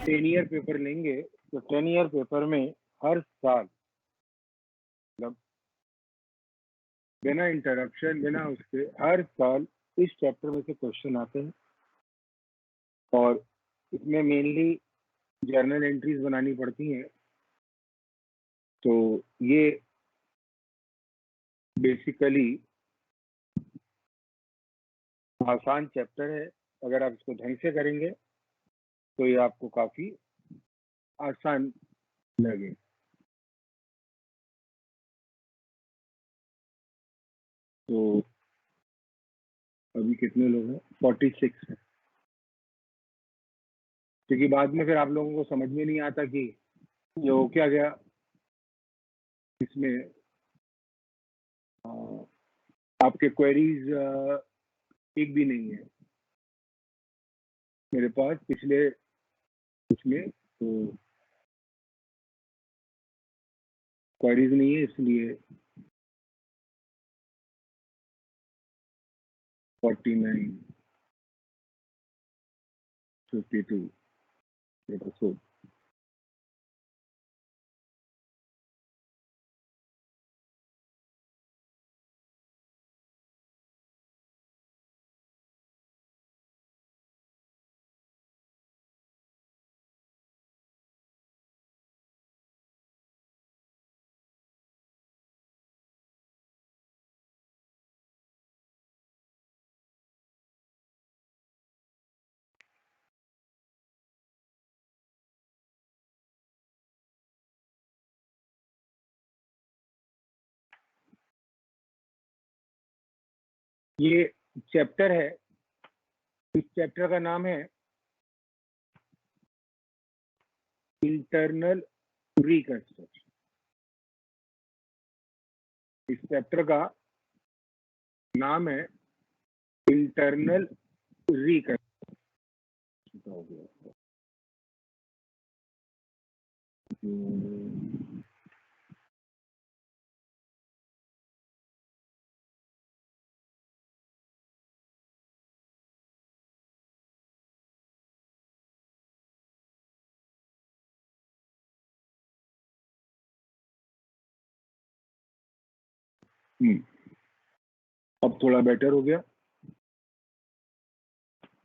10 year paper लेंगे तो 10 year paper में हर साल मतलब बिना इंटरप्शन बिना उसके हर साल इस चैप्टर में से क्वेश्चन आते हैं और इसमें मेनली जर्नल एंट्रीज बनानी पड़ती हैं। तो ये बेसिकली आसान चैप्टर है। अगर आप इसको ढंग से करेंगे तो ये आपको काफी आसान लगे। तो अभी कितने लोग हैं? 46 है, क्योंकि बाद में फिर आप लोगों को समझ में नहीं आता कि ये हो क्या गया। इसमें आपके क्वेरीज एक भी नहीं है मेरे पास पिछले उसमें, तो क्वेरीज नहीं है इसलिए 49 52 एपिसोड। ये चैप्टर है, इस चैप्टर का नाम है इंटरनल रिकंस्ट्रक्शन। इस चैप्टर का नाम है इंटरनल रिकंस्ट्रक्शन। हो गया। अब थोड़ा बेटर हो गया।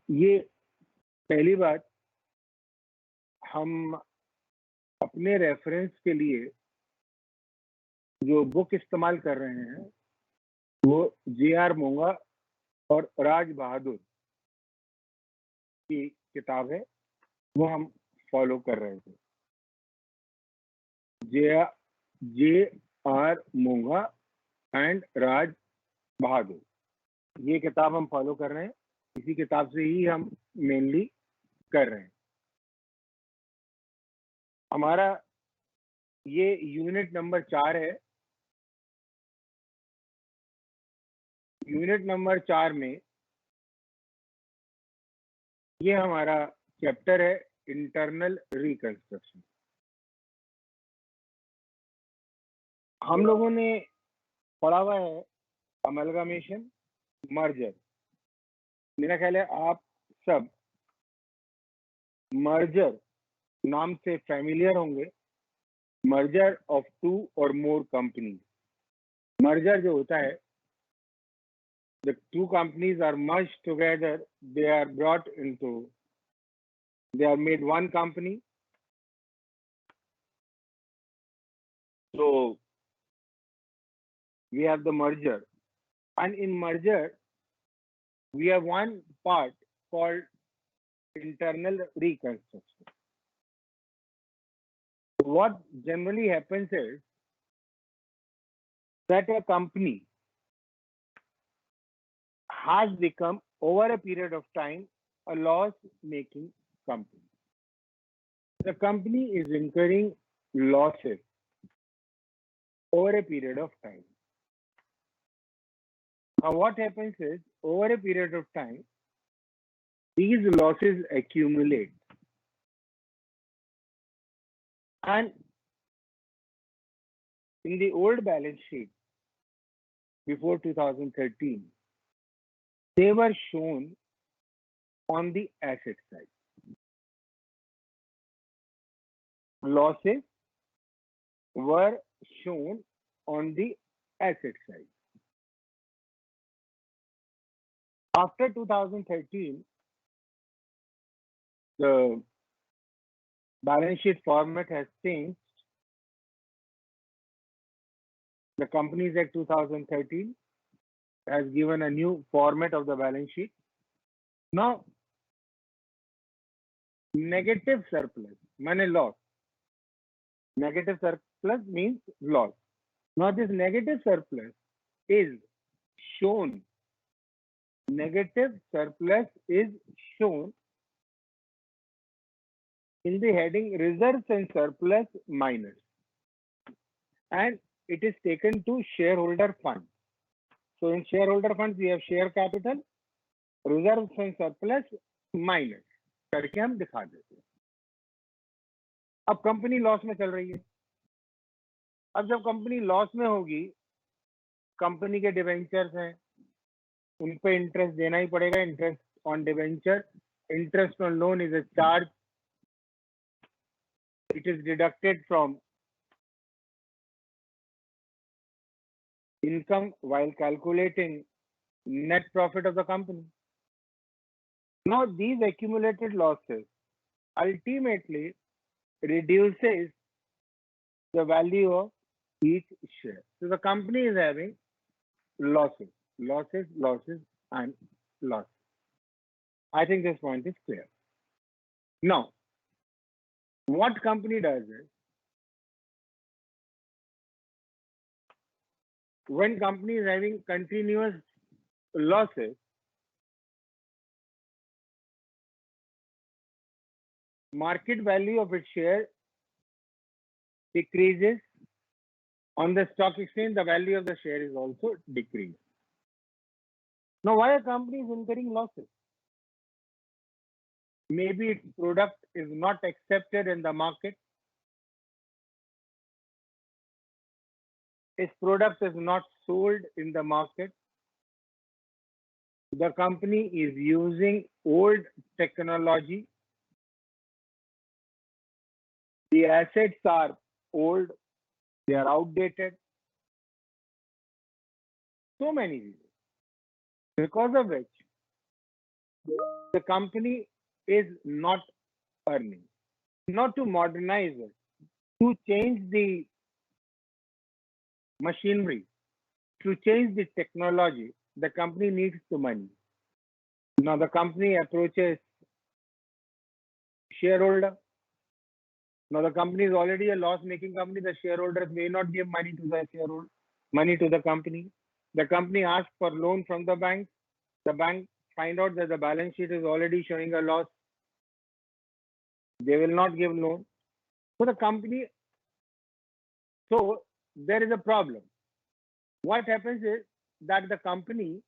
ये पहली बात, हम अपने रेफरेंस के लिए जो बुक इस्तेमाल कर रहे हैं वो J.R. मोंगा और राज बहादुर की किताब है, वो हम फॉलो कर रहे थे। J.R. Monga and Raj Bahadur, ये किताब हम फॉलो कर रहे हैं। इसी किताब से ही हम मेनली कर रहे हैं। हमारा ये यूनिट नंबर 4 है। यूनिट नंबर 4 में ये हमारा चैप्टर है इंटरनल रिकंस्ट्रक्शन। हम लोगों ने पढ़ा हुआ है अमलगामेशन, मर्जर। मेरा ख्याल है आप सब मर्जर नाम से फैमिलियर होंगे। मर्जर ऑफ 2 और मोर कंपनी। मर्जर जो होता है, the 2 companies are merged together, they are brought into, they are made one company. So we have the merger, and in merger we have one part called internal reconstruction. What generally happens is that a company has become over a period of time a loss making company. The company is incurring losses over a period of time. Now what happens is, over a period of time these losses accumulate, and in the old balance sheet before 2013 they were shown on the asset side. losses were shown on the asset side. After 2013, the balance sheet format has changed. The Companies Act 2013 has given a new format of the balance sheet. Now, negative surplus, money loss. Negative surplus means loss. Now, this negative surplus is shown. Negative surplus is shown in the heading reserves and surplus minus, and it is taken to shareholder fund. So in shareholder funds we have share capital, reserves and surplus minus करके हम दिखा देते हैं. अब company loss में चल रही है. अब जब कंपनी लॉस में होगी, कंपनी के डिवेंचर्स हैं, उन पे इंटरेस्ट देना ही पड़ेगा. Interest on debenture, interest on loan is a charge. It is deducted from income while calculating net profit of the company. Now, these accumulated losses ultimately reduces the value of each share. So the company is having losses, and losses. I think this point is clear. Now, what company does is, when company is having continuous losses, market value of its share decreases. On the stock exchange, the value of the share is also decreased. Now, why a company is incurring losses? Maybe its product is not accepted in the market. Its product is not sold in the market. The company is using old technology. The assets are old. They are outdated. So many reasons. Because of which the company is not earning. Not to modernize it, to change the machinery, to change the technology, the company needs the money. Now the company approaches shareholder. Now the company is already a loss-making company. The shareholders may not give money to the shareholder, money to the company. The company asks for loan from the bank. The bank find out that the balance sheet is already showing a loss. They will not give loan. So the company, so there is a problem. What happens is that the company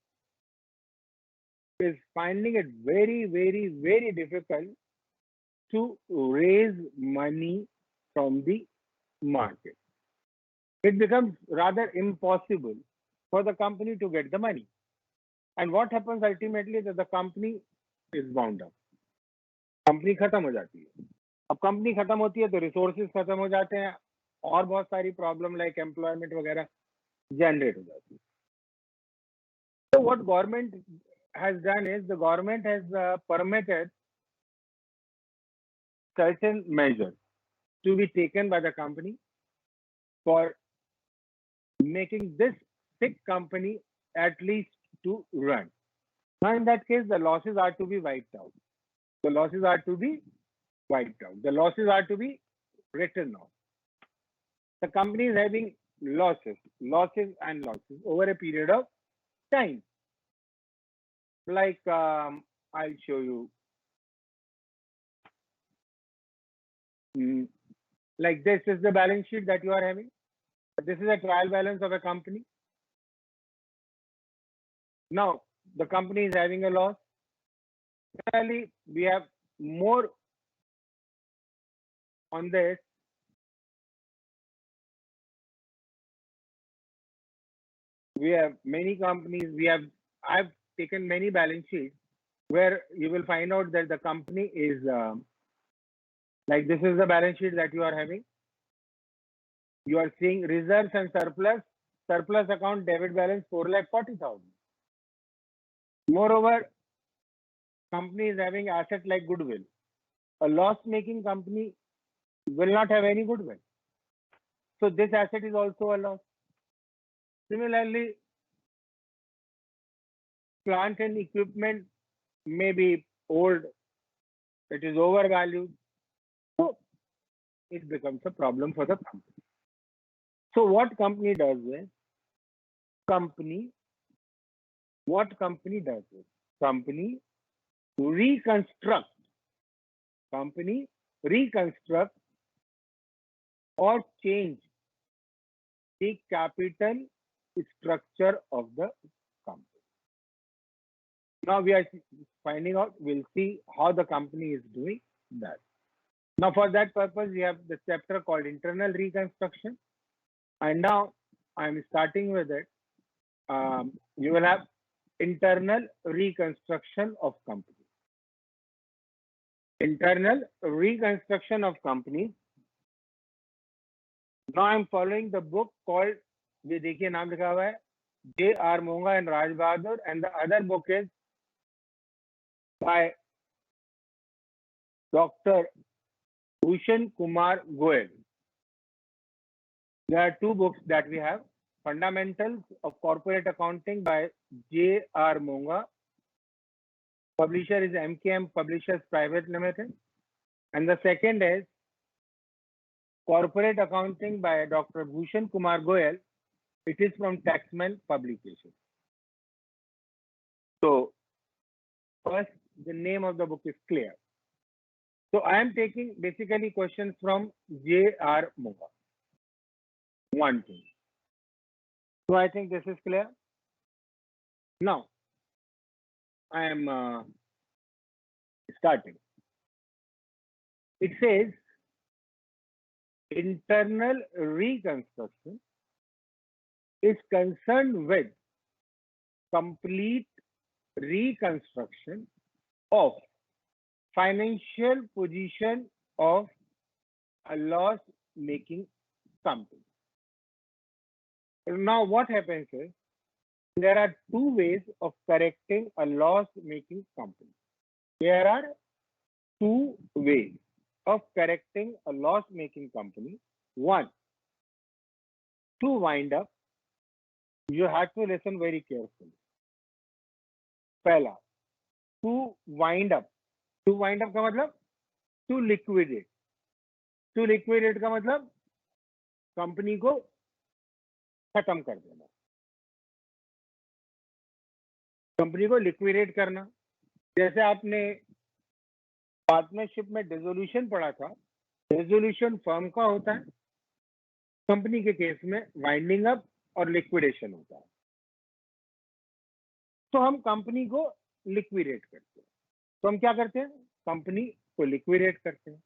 is finding it very, very, very difficult to raise money from the market. It becomes rather impossible for the company to get the money. And what happens ultimately is that the company is wound up. Company खत्म हो जाती है. अब company खत्म होती है तो resources खत्म हो जाते हैं और बहुत सारी प्रॉब्लम लाइक एम्प्लॉयमेंट वगैरह जनरेट हो जाती है. So what government has done is the government has permitted certain measures to be taken by the company for making this sick company at least to run. Now in that case, the losses are to be wiped out. The losses are to be wiped out. The losses are to be written off. The company is having losses over a period of time. Like I'll show you. Like this is the balance sheet that you are having. This is a trial balance of a company. Now the company is having a loss. Finally, we have more on this. We have many companies. I've taken many balance sheets where you will find out that the company is Like this is the balance sheet that you are having. You are seeing reserves and surplus. Surplus account debit balance 4,40,000. Moreover, company is having asset like goodwill. A loss-making company will not have any goodwill. So this asset is also a loss. Similarly, plant and equipment may be old, it is overvalued. So it becomes a problem for the company. So what company does is, company reconstruct or change the capital structure of the company. Now we are finding out, we'll see how the company is doing that. Now for that purpose, we have the chapter called internal reconstruction. And now I'm starting with it. You will have internal reconstruction of company. Internal reconstruction of company. Now I'm following the book called, ये देखिए नाम लिखा हुआ है, J.R. Monga and Raj Bahadur, and the other book is by Dr. Bhushan Kumar Goel. There are two books that we have. Fundamentals of Corporate Accounting by J.R. Monga. Publisher is MKM Publishers Private Limited. And the second is Corporate Accounting by Dr. Bhushan Kumar Goel. It is from Taxman Publications. So first, the name of the book is clear. So I am taking basically questions from J.R. Monga. One thing. So I think this is clear. Now I am starting. It says internal reconstruction is concerned with complete reconstruction of financial position of a loss-making company. Now what happens is, there are two ways of correcting a loss-making company. There are two ways of correcting a loss-making company. One, to wind up, you have to listen very carefully. पहला, to wind up का मतलब to liquidate. To liquidate का मतलब company को खत्म कर देना, company को लिक्विडेट करना. जैसे आपने पार्टनरशिप में डिसोल्यूशन पढ़ा था, डिसोल्यूशन फर्म का होता है, कंपनी के केस में वाइंडिंग अप और लिक्विडेशन होता है. तो हम कंपनी को लिक्विडेट करते हैं. तो हम क्या करते हैं? कंपनी को लिक्विडेट करते हैं.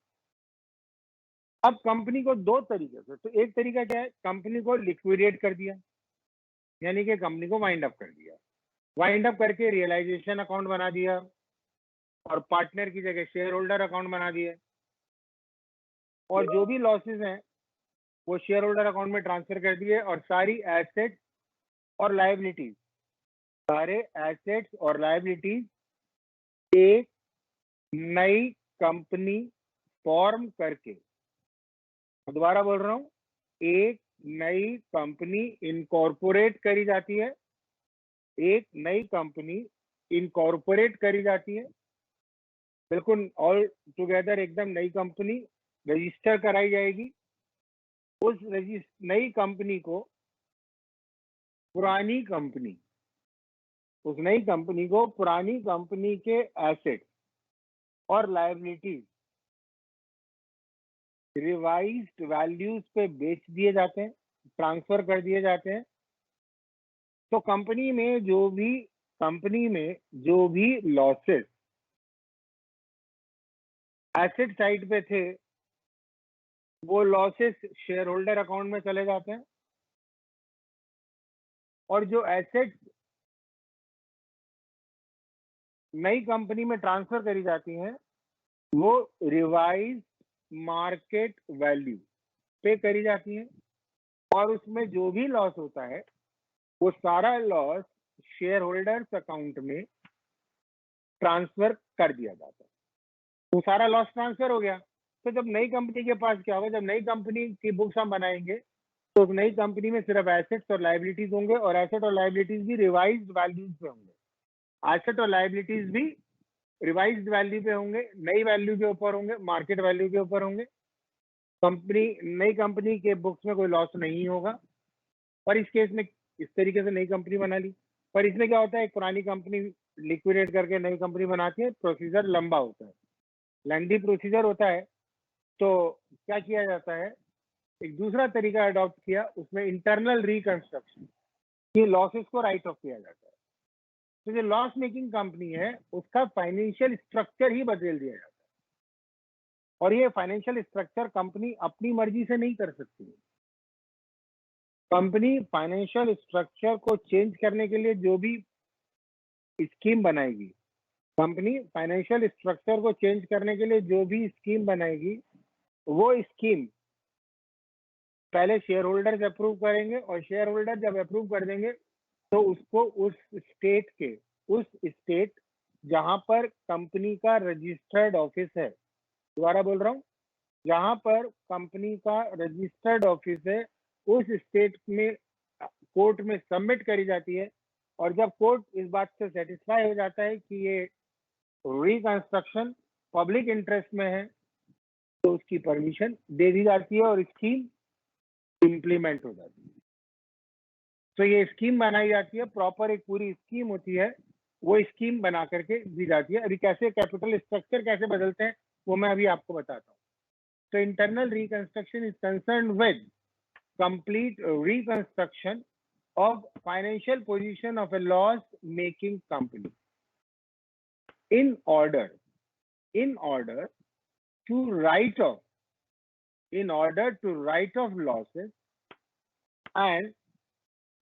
अब कंपनी को दो तरीके से, तो एक तरीका क्या है, कंपनी को लिक्विडेट कर दिया, यानी कि कंपनी को वाइंड अप कर दिया. वाइंड अप करके रियलाइजेशन अकाउंट बना दिया और पार्टनर की जगह शेयर होल्डर अकाउंट बना दिया, और जो भी लॉसेस हैं वो शेयर होल्डर अकाउंट में ट्रांसफर कर दिए, और सारी एसेट्स और लायबिलिटीज, सारे एसेट्स और लायबिलिटीज एक नई कंपनी फॉर्म करके, दोबारा बोल रहा हूं, एक नई कंपनी इनकॉर्पोरेट करी जाती है, एक नई कंपनी इनकॉर्पोरेट करी जाती है, बिल्कुल ऑल टुगेदर एकदम नई कंपनी रजिस्टर कराई जाएगी. उस नई कंपनी को पुरानी कंपनी, उस नई कंपनी को पुरानी कंपनी के एसेट और लायबिलिटीज रिवाइज्ड वैल्यूज पे बेच दिए जाते हैं, ट्रांसफर कर दिए जाते हैं. तो कंपनी में जो भी लॉसेस एसेट साइड पे थे, वो लॉसेस शेयर होल्डर अकाउंट में चले जाते हैं, और जो एसेट्स नई कंपनी में ट्रांसफर करी जाती हैं वो रिवाइज मार्केट वैल्यू पे करी जाती है और उसमें जो भी लॉस होता है वो सारा लॉस शेयर होल्डर्स अकाउंट में ट्रांसफर कर दिया जाता है। तो सारा लॉस ट्रांसफर हो गया। तो जब नई कंपनी के पास क्या होगा, जब नई कंपनी की बुक्स हम बनाएंगे तो नई कंपनी में सिर्फ एसेट्स और लायबिलिटीज होंगे और एसेट और लायबिलिटीज भी रिवाइज्ड वैल्यूज पे होंगे। एसेट और लायबिलिटीज भी रिवाइज्ड वैल्यू पे होंगे, नई वैल्यू के ऊपर होंगे, मार्केट वैल्यू के ऊपर होंगे। नई कंपनी के बुक्स में कोई लॉस नहीं होगा। और इस केस में इस तरीके से नई कंपनी बना ली। पर इसमें क्या होता है, एक पुरानी कंपनी लिक्विडेट करके नई कंपनी बनाती है, प्रोसीजर लंबा होता है, लेंथी प्रोसीजर होता है। तो क्या किया जाता है, एक दूसरा तरीका अडॉप्ट किया, उसमें इंटरनल रिकंस्ट्रक्शन, ये लॉसेस को राइट ऑफ किया जाता है। तो जो लॉस मेकिंग कंपनी है उसका फाइनेंशियल स्ट्रक्चर ही बदल दिया जाता है और ये फाइनेंशियल स्ट्रक्चर कंपनी अपनी मर्जी से नहीं कर सकती। कंपनी फाइनेंशियल स्ट्रक्चर को चेंज करने के लिए जो भी स्कीम बनाएगी, कंपनी फाइनेंशियल स्ट्रक्चर को चेंज करने के लिए जो भी स्कीम बनाएगी, वो स्कीम पहले शेयर होल्डर्स अप्रूव करेंगे और शेयर होल्डर जब अप्रूव कर देंगे तो उसको उस स्टेट जहां पर कंपनी का रजिस्टर्ड ऑफिस है, दोबारा बोल रहा हूँ, जहां पर कंपनी का रजिस्टर्ड ऑफिस है उस स्टेट में कोर्ट में सबमिट करी जाती है। और जब कोर्ट इस बात से सेटिस्फाई हो जाता है कि ये रिकंस्ट्रक्शन पब्लिक इंटरेस्ट में है तो उसकी परमिशन दे दी जाती है और स्कीम इम्प्लीमेंट हो जाती है। तो ये स्कीम बनाई जाती है, प्रॉपर एक पूरी स्कीम होती है, वो स्कीम बना करके दी जाती है। अभी कैसे कैपिटल स्ट्रक्चर कैसे बदलते हैं वो मैं अभी आपको बताता हूँ। तो internal reconstruction is concern with complete reconstruction of financial position of a loss making company in order to write off losses and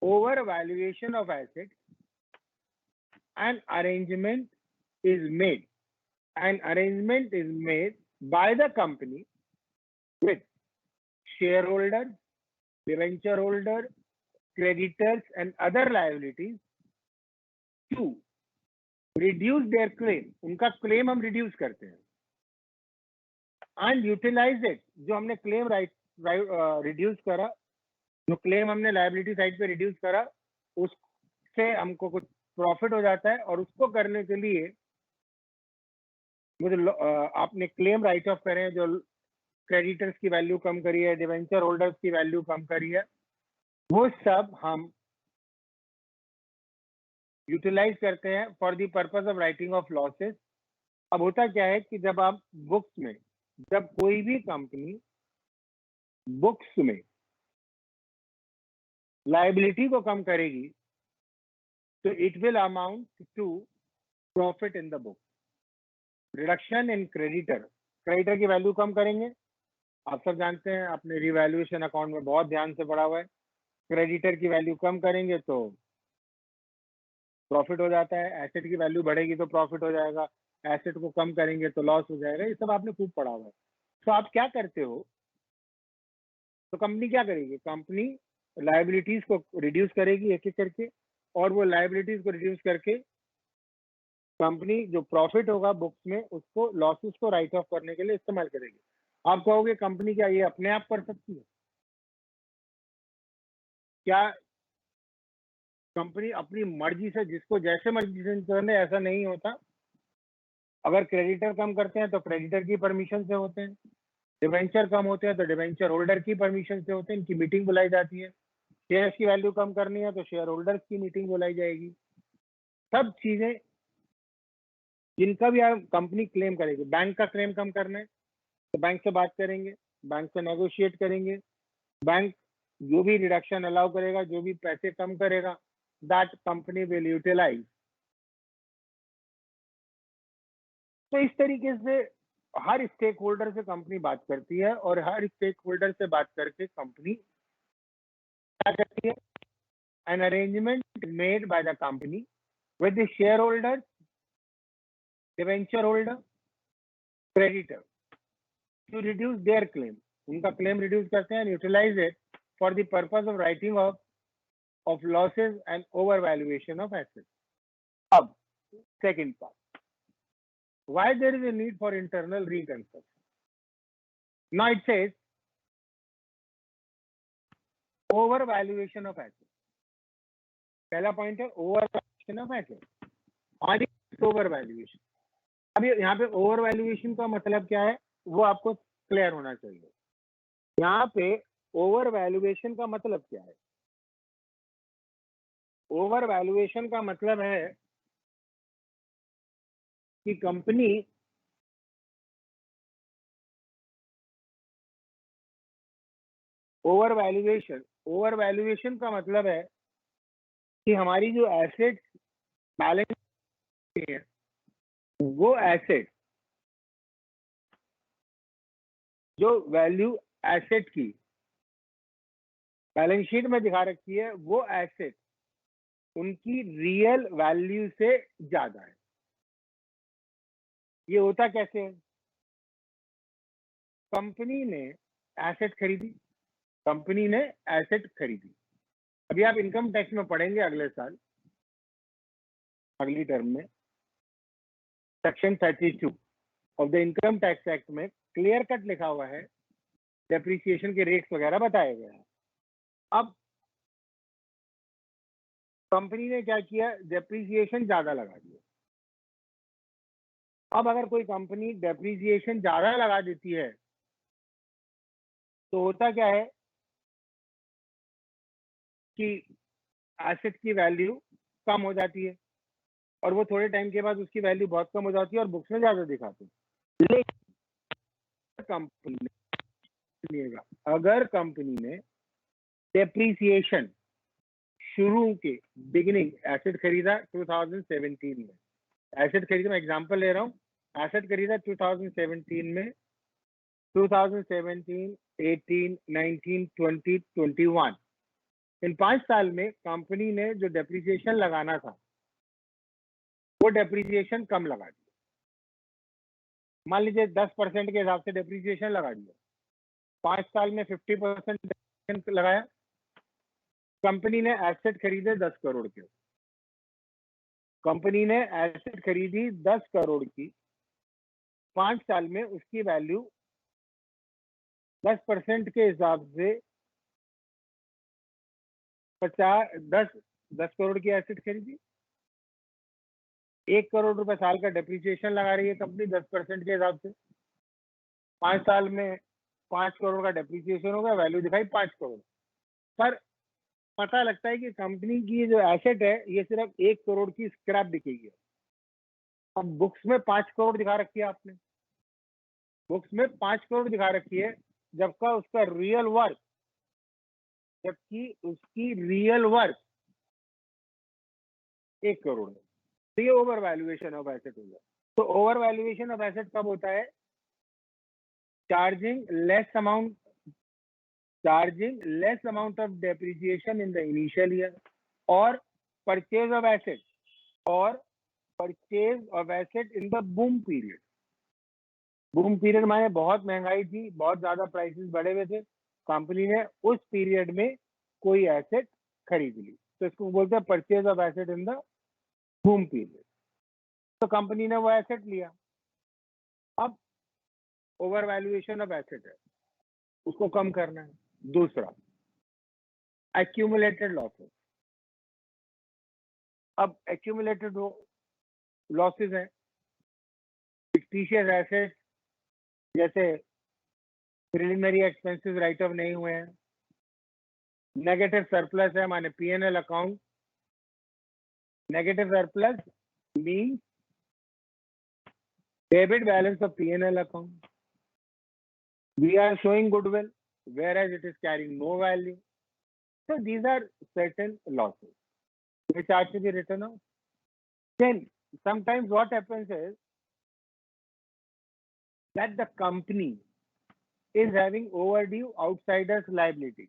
overvaluation of assets. An arrangement is made by the company with shareholders, debenture holder, creditors and other liabilities to reduce their claim. उनका claim हम reduce करते हैं and utilize it, जो हमने claim reduce करा, जो claim हमने liability side पे रिड्यूस करा, उससे हमको कुछ प्रॉफिट हो जाता है और उसको करने के लिए मुझे आपने क्लेम राइट ऑफ करे, जो क्रेडिटर्स की वैल्यू कम करी है, डिवेंचर होल्डर्स की वैल्यू कम करी है, वो सब हम यूटिलाइज करते हैं for the purpose of writing of losses. अब होता क्या है कि जब आप बुक्स में, जब कोई भी कंपनी बुक्स में लायबिलिटी को कम करेगी तो it will amount to profit in the book. Reduction in creditor की वैल्यू कम करेंगे, आप सब जानते हैं, आपने रिवैल्यूएशन अकाउंट में बहुत ध्यान से पढ़ा हुआ है। क्रेडिटर की वैल्यू कम करेंगे तो प्रॉफिट हो जाता है, एसेट की वैल्यू बढ़ेगी तो प्रॉफिट हो जाएगा, एसेट को कम करेंगे तो लॉस हो जाएगा। ये सब आपने खूब पढ़ा हुआ है। तो आप क्या करते हो, तो कंपनी क्या करेगी, कंपनी लायबिलिटीज को रिड्यूस करेगी एक एक करके, और वो लायबिलिटीज को रिड्यूस करके कंपनी जो प्रॉफिट होगा बुक्स में उसको, लॉसेस को राइट ऑफ करने के लिए इस्तेमाल करेगी। आप कहोगे कंपनी क्या ये अपने आप कर सकती है? क्या कंपनी अपनी मर्जी से, जिसको जैसे मर्जी से करने, ऐसा नहीं होता। अगर क्रेडिटर कम करते हैं तो क्रेडिटर की परमिशन से होते हैं, डिवेंचर कम होते हैं तो डिवेंचर होल्डर की परमिशन से होते हैं, इनकी मीटिंग बुलाई जाती है। शेयर्स की वैल्यू कम करनी है तो शेयर होल्डर्स की मीटिंग बुलाई जाएगी। सब चीजें जिनका भी कंपनी क्लेम करेगी, बैंक का क्लेम कम करना है तो बैंक से बात करेंगे, बैंक से नेगोशिएट करेंगे, बैंक जो भी रिडक्शन अलाउ करेगा, जो भी पैसे कम करेगा, दैट कंपनी विल यूटिलाइज। तो इस तरीके से हर स्टेक होल्डर से कंपनी बात करती है और हर स्टेक होल्डर से बात करके कंपनी क्या करती है, an arrangement made by the company with the share holder, debenture holder, creditor to reduce their claim. उनका claim reduce करते हैं and utilize it for the purpose of writing of losses and overvaluation of assets. अब second part, why there is a need for internal reconstruction? Now it says overvaluation of assets. पहला point है overvaluation of assets और overvaluation. अभी यहाँ पे overvaluation का मतलब क्या है वो आपको क्लियर होना चाहिए. यहाँ पे overvaluation का मतलब क्या है? overvaluation का मतलब है कि कंपनी ओवरवैल्यूएशन का मतलब है कि हमारी जो एसेट बैलेंस है वो एसेट जो वैल्यू एसेट की बैलेंस शीट में दिखा रखी है वो एसेट उनकी रियल वैल्यू से ज्यादा है. ये होता कैसे है? कंपनी ने एसेट खरीदी. अभी आप इनकम टैक्स में पढ़ेंगे अगले साल अगली टर्म में section 32 of the income tax act में क्लियर कट लिखा हुआ है, डेप्रिसिएशन के रेट्स वगैरह बताए गए हैं. अब कंपनी ने क्या किया? डेप्रिसिएशन ज्यादा लगा दिया. अब अगर कोई कंपनी डेप्रिसिएशन ज्यादा लगा देती है तो होता क्या है कि एसेट की वैल्यू कम हो जाती है और वो थोड़े टाइम के बाद उसकी वैल्यू बहुत कम हो जाती है और बुक्स में ज्यादा दिखाते हैं. अगर कंपनी ने डेप्रिसिएशन शुरू के बिगिनिंग एसेट खरीदा 2017 में, एसेट खरीदा, मैं एग्जांपल ले रहा हूँ, एसेट खरीदा 2017 में, 2017, 18, 19, 20, 21, इन 5 साल में कंपनी ने जो डेप्रिसिएशन लगाना था वो डेप्रिसिएशन कम लगा दिया. मान लीजिए 10% के हिसाब से डेप्रिसिएशन लगा दिया. 5 साल में 50% लगाया. कंपनी ने एसेट खरीदे 10 करोड़ के. कंपनी ने एसेट खरीदी 10 करोड़ की. 5 साल में उसकी वैल्यू 10% के हिसाब से 10 करोड़ की एसेट खरीदी. 1 करोड़ रुपए साल का डेप्रिसिएशन लगा रही है कंपनी 10% के हिसाब से. 5 साल में 5 करोड़ का डेप्रिसिएशन होगा, वैल्यू दिखाई 5 करोड़. पर पता लगता है कि कंपनी की जो एसेट है ये सिर्फ 1 करोड़ की स्क्रैप दिखेगी. अब बुक्स में 5 करोड़ दिखा रखी है आपने, बुक्स में 5 करोड़ दिखा रखी है जबकि उसका रियल वर्क 1 करोड़ है. तो ये ओवर वैल्यूएशन ऑफ एसेट होगा. तो ओवर वैल्यूएशन ऑफ एसेट कब होता है? Charging less amount of depreciation in the initial year or purchase of asset in the boom period. Boom period माने बहुत महंगाई थी, बहुत ज्यादा प्राइसेस बढ़े हुए थे, कंपनी ने उस पीरियड में कोई एसेट खरीद ली, तो इसको बोलते हैं purchase of asset in the boom period. तो कंपनी ने वो एसेट लिया. अब ओवर वैल्यूएशन ऑफ एसेट है, उसको कम करना है. दूसरा एक्यूमुलेटेड लॉसेस. अब एक्यूमुलेटेड लॉसेस है, फिक्टिशियस एसेट जैसे प्रिलिमिनरी एक्सपेंसेस राइट ऑफ नहीं हुए हैं, नेगेटिव सरप्लस है माने PNL account. Negative surplus means debit balance of PNL account. We are showing goodwill whereas it is carrying no value. So these are certain losses which are to be written off. Then sometimes what happens is that the company is having overdue outsiders liability.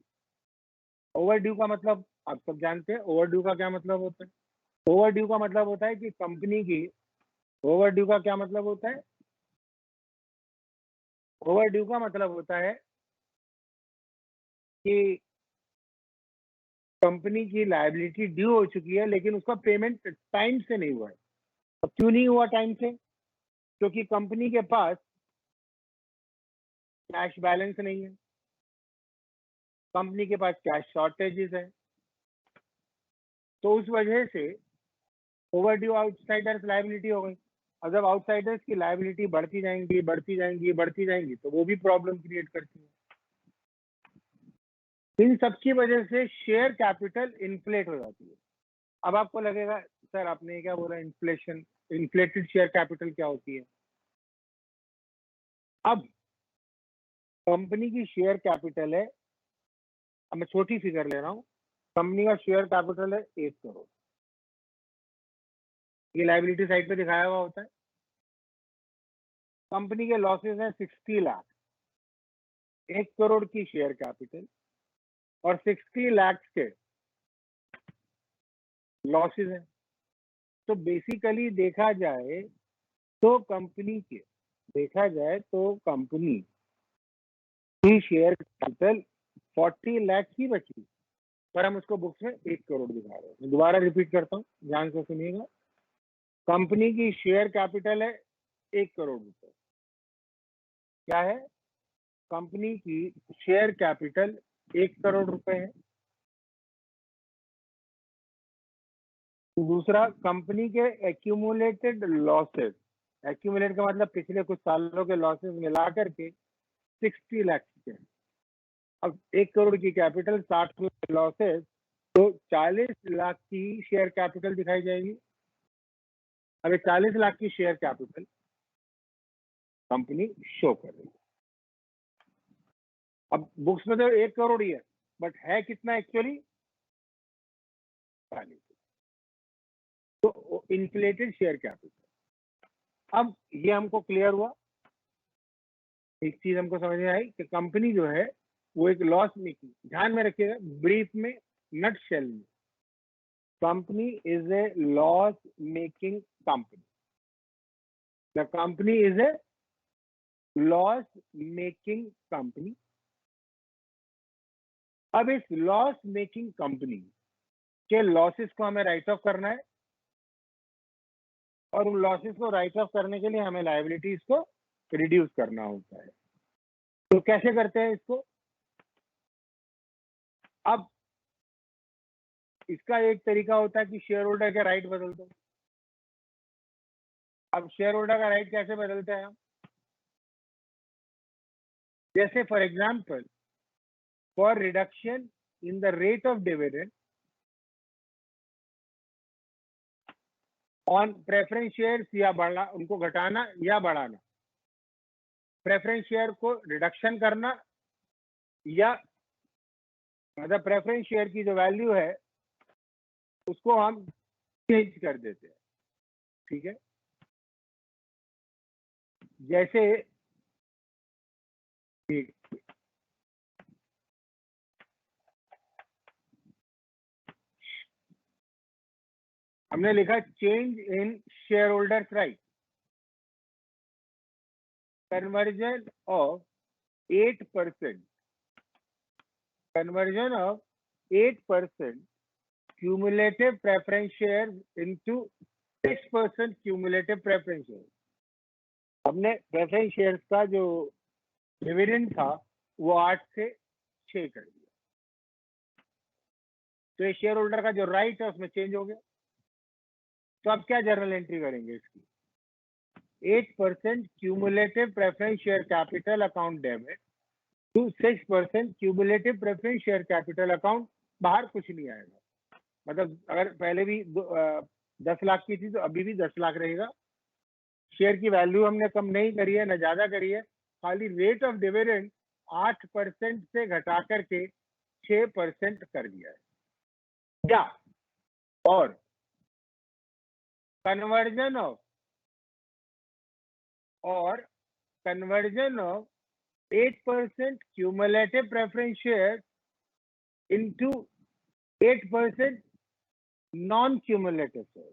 Overdue का मतलब आप सब जानते हैं. overdue का क्या मतलब होता है? overdue का मतलब होता है कि कंपनी की overdue का क्या मतलब होता है? ओवरड्यू का मतलब होता है कि कंपनी की लायबिलिटी ड्यू हो चुकी है लेकिन उसका पेमेंट टाइम से नहीं हुआ है। और क्यों नहीं हुआ टाइम से? क्योंकि कंपनी के पास कैश बैलेंस नहीं है, कंपनी के पास कैश शॉर्टेजेस है, तो उस वजह से ओवरड्यू आउटसाइडर्स लायबिलिटी हो गई। और जब आउटसाइडर्स की लायबिलिटी बढ़ती जाएंगी तो वो भी प्रॉब्लम क्रिएट करती है। इन सबकी वजह से शेयर कैपिटल इन्फ्लेट हो जाती है। अब आपको लगेगा सर आपने क्या बोला, इन्फ्लेशन, इन्फ्लेटेड शेयर कैपिटल क्या होती है? अब कंपनी की शेयर कैपिटल है, अब मैं छोटी फिगर ले रहा हूँ, कंपनी का शेयर कैपिटल है 1 करोड़। ये लायबिलिटी साइड पे दिखाया हुआ होता है। कंपनी के लॉसेस हैं 60 लाख, 1 करोड़ की शेयर कैपिटल और 60 लाख के लॉसेस हैं। तो बेसिकली देखा जाए तो कंपनी की शेयर कैपिटल 40 लाख ही बची, पर हम उसको बुक्स में 1 करोड़ दिखा रहे हैं। दोबारा रिपीट करता हूँ, ध्यान से सुनिएगा। कंपनी की शेयर कैपिटल है 1 करोड़ रुपए। क्या है? कंपनी की शेयर कैपिटल 1 करोड़ रुपए है। दूसरा, कंपनी के एक्यूमुलेटेड लॉसेस, एक्यूमुलेट का मतलब पिछले कुछ सालों के लॉसेस मिला करके 60 लाख के। अब 1 करोड़ की कैपिटल, 60 लाख लॉसेस, तो 40 लाख की शेयर कैपिटल दिखाई जाएगी। अब 40 लाख की शेयर कैपिटल कंपनी शो कर रही है। अब बुक्स में तो 1 करोड़ ही है, बट है कितना एक्चुअली? 40। तो इन्फ्लेटेड शेयर कैपिटल। अब ये हमको क्लियर हुआ, एक चीज हमको समझ में आई कि कंपनी जो है वो एक लॉस मेकिंग, ध्यान में रखिएगा, ब्रीफ में, नट शेल में, company is a loss making company. The company is a loss making company. अब इस लॉस मेकिंग कंपनी के लॉसेस को हमें राइट ऑफ करना है, और उन लॉसेस को राइट ऑफ करने के लिए हमें लायबिलिटीज को रिड्यूस करना होता है। तो कैसे करते हैं इसको? अब इसका एक तरीका होता है कि शेयर होल्डर के राइट बदल दो। अब शेयर होल्डर का राइट कैसे बदलते हैं हम? जैसे for example, for reduction in the rate of dividend on preference shares, या बढ़ा उनको घटाना या बढ़ाना, प्रेफरेंस शेयर को रिडक्शन करना, या मतलब प्रेफरेंस शेयर की जो वैल्यू है उसको हम चेंज कर देते हैं। ठीक है, जैसे हमने लिखा change in shareholders right, conversion of 8%, conversion of 8% cumulative preference shares into 6% cumulative preference shares। हमने प्रेफरेंस शेयर्स का जो डिविडेंड था वो 8 से 6 कर दिया, तो ये शेयर होल्डर का जो राइट है उसमें चेंज हो गया। तो अब क्या जर्नल एंट्री करेंगे इसकी? 8% cumulative preference share capital account debit to 6% cumulative preference share capital account। बाहर कुछ नहीं आएगा, मतलब अगर पहले भी 10 लाख की थी तो अभी भी 10 लाख रहेगा। शेयर की वैल्यू हमने कम नहीं करी है, ना ज्यादा करी है, खाली रेट ऑफ डिविडेंड 8% से घटा करके 6% कर दिया है। क्या? और conversion of conversion of 8% cumulative preference share into 8% non cumulative share.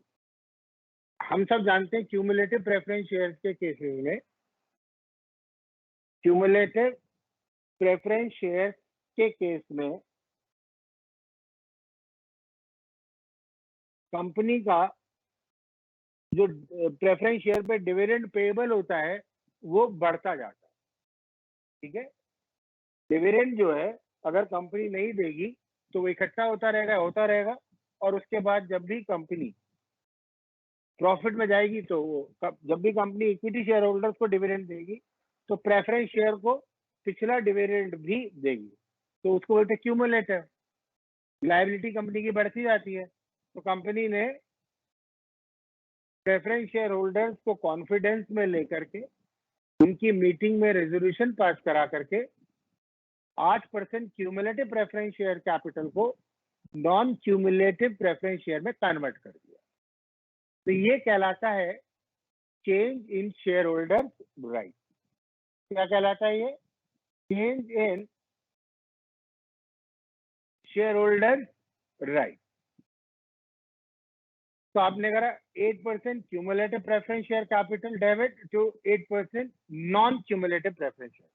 हम सब जानते हैं क्यूमुलेटिव प्रेफरेंस शेयर्स के केसेस में क्यूमुलेटिव प्रेफरेंस शेयर के केस में कंपनी का जो प्रेफरेंस शेयर पे डिविडेंड पेएबल होता है वो बढ़ता जाता है, ठीक है। डिविडेंड जो है अगर कंपनी नहीं देगी तो वो इकट्ठा होता रहेगा और उसके बाद जब भी कंपनी प्रॉफिट में जाएगी तो वो जब भी कंपनी इक्विटी शेयर होल्डर्स को डिविडेंड देगी तो प्रेफरेंस शेयर को पिछला डिविडेंड भी देगी, तो उसको बोलते हैं क्यूमुलेटिव। लायबिलिटी कंपनी की बढ़ती जाती है, तो कंपनी ने प्रेफरेंस शेयर होल्डर्स को कॉन्फिडेंस में लेकर के उनकी मीटिंग में रेजोल्यूशन पास करा करके 8% क्यूमुलेटिव प्रेफरेंस शेयर कैपिटल को नॉन क्यूमुलेटिव प्रेफरेंस शेयर में कन्वर्ट कर दिया। तो ये कहलाता है change in shareholders right. क्या कहलाता है ये? Change in shareholders right. तो आपने करा 8% cumulative preference share capital debit to 8% non cumulative preference share.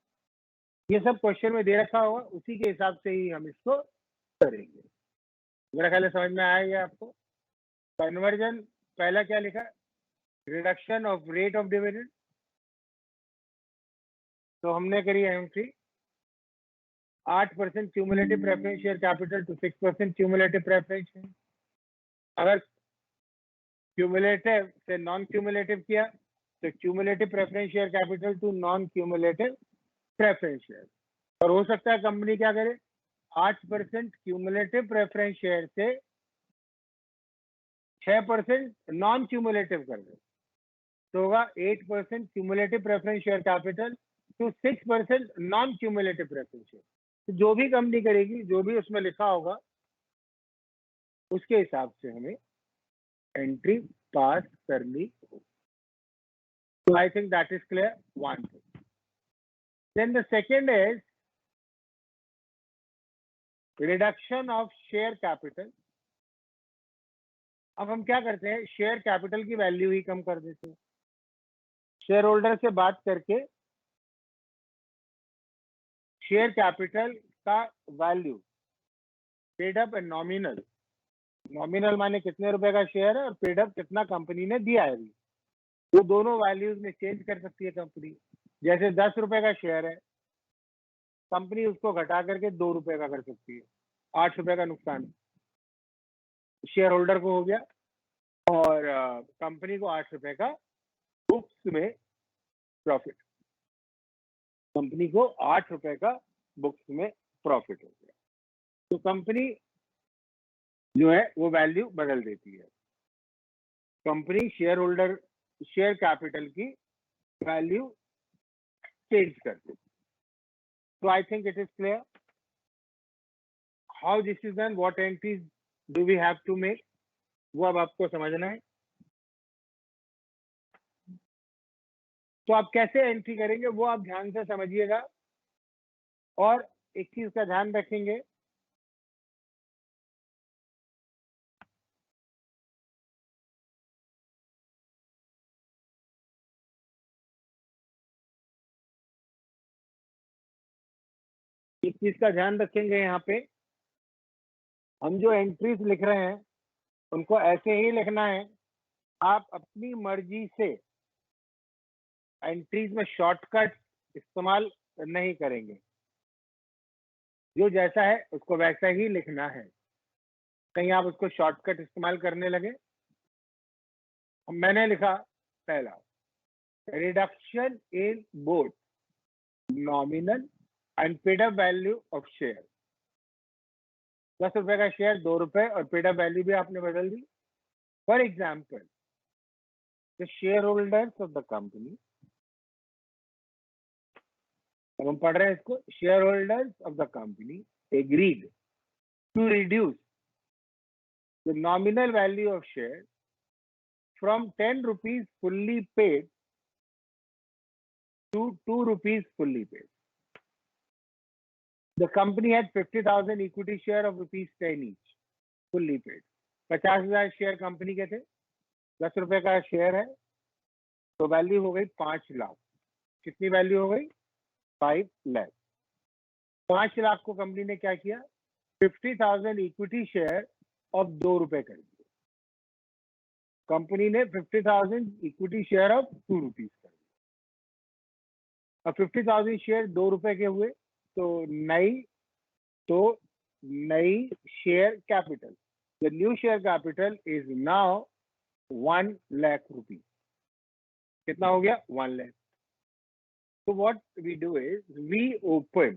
ये सब क्वेश्चन में दे रखा होगा, उसी के हिसाब से ही हम इसको करेंगे। मेरा ख्याल है समझ में आएगा आपको। कन्वर्जन पहला क्या लिखा? Reduction of rate of dividend. तो हमने करी है entry 8% cumulative preference share capital to 6% cumulative preference share. अगर क्यूमुलेटिव से नॉन क्यूमुलेटिव किया तो cumulative preference share capital to non cumulative preference share. और हो सकता है कंपनी क्या करे, 8% क्यूमुलेटिव प्रेफरेंस शेयर से 6% नॉन क्यूमुलेटिव कर दे, तो होगा 8% cumulative preference share capital to 6% non cumulative preference share. तो जो भी कंपनी करेगी, जो भी उसमें लिखा होगा, उसके हिसाब से हमें एंट्री पास करनी होगी। So I think that is clear. One thing. Then the second is reduction of share capital. अब हम क्या करते हैं, शेयर कैपिटल की वैल्यू ही कम कर देते हैं। शेयर होल्डर से बात करके शेयर कैपिटल का value paid up and nominal. Nominal माने कितने रुपए का शेयर है और पेड अप कितना कंपनी ने दिया है, वो दोनों वैल्यूज में चेंज कर सकती है कंपनी। जैसे 10 रुपए का शेयर है, कंपनी उसको घटा करके 2 रुपए का कर सकती है, 8 रुपए का नुकसान शेयर होल्डर को हो गया और कंपनी को 8 रुपए का बुक्स में प्रॉफिट, कंपनी को 8 रुपए का बुक्स में प्रॉफिट हो गया। तो कंपनी जो है वो वैल्यू बदल देती है, company share holder share capital की वैल्यू चेंज कर देती है। So I think it is clear how this is done, what entries do we have to make, वो अब आपको समझना है। तो आप कैसे एंट्री करेंगे वो आप ध्यान से समझिएगा। और एक चीज का ध्यान रखेंगे, एक चीज का ध्यान रखेंगे, यहाँ पे हम जो एंट्रीज लिख रहे हैं उनको ऐसे ही लिखना है। आप अपनी मर्जी से एंट्रीज में शॉर्टकट इस्तेमाल नहीं करेंगे, जो जैसा है उसको वैसा ही लिखना है। कहीं आप उसको शॉर्टकट इस्तेमाल करने लगे। मैंने लिखा पहला, reduction in both nominal and paid up value of share. 10 रुपए का शेयर 2 रुपए और पेड अप वैल्यू भी आपने बदल दी। For example, the share holders of the company, अब हम पढ़ रहे हैं इसको, share holders of the company agreed to reduce the nominal value of share from 10 rupees fully paid to 2 rupees fully paid. The company had 50,000 equity share of rupees 10 each, fully paid. 50,000 share company के थे, 10 रुपए का share है, तो value हो गई 5 लाख। कितनी value हो गई? 5 लाख। 5 लाख को कंपनी ने क्या किया, 50,000 इक्विटी शेयर ऑफ 2 रुपए कर दिए। कंपनी ने 50,000 इक्विटी शेयर ऑफ 2 रुपीज कर दिया। अब 50,000 शेयर 2 रुपए के हुए तो नई share capital, the new share capital is now 1 lakh rupees. कितना हो गया, 1 lakh. So what we do is we open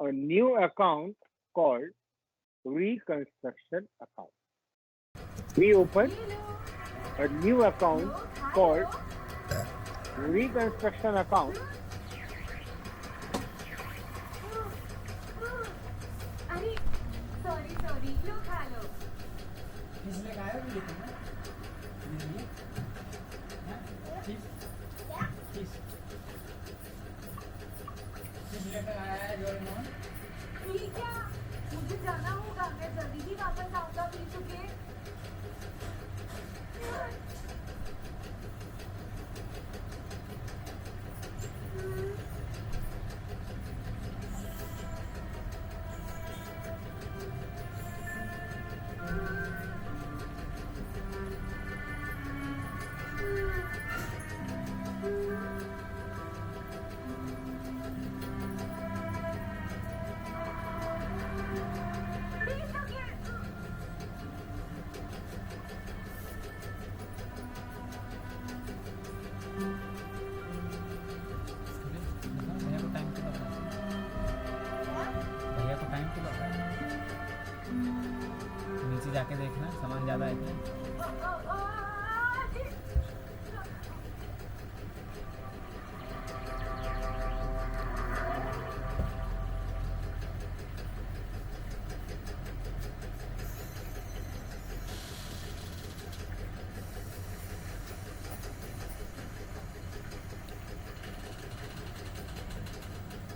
a new account called reconstruction account. We open a new account called reconstruction account. अरे sorry लो खा लो। इसलिए खाया भी लेते हैं ठीक है, मुझे जाना होगा, मैं जल्दी ही वापस आऊंगा पी चुके। भैया को टाइम तो लगा, नीचे जाके देखना सामान ज़्यादा है क्या।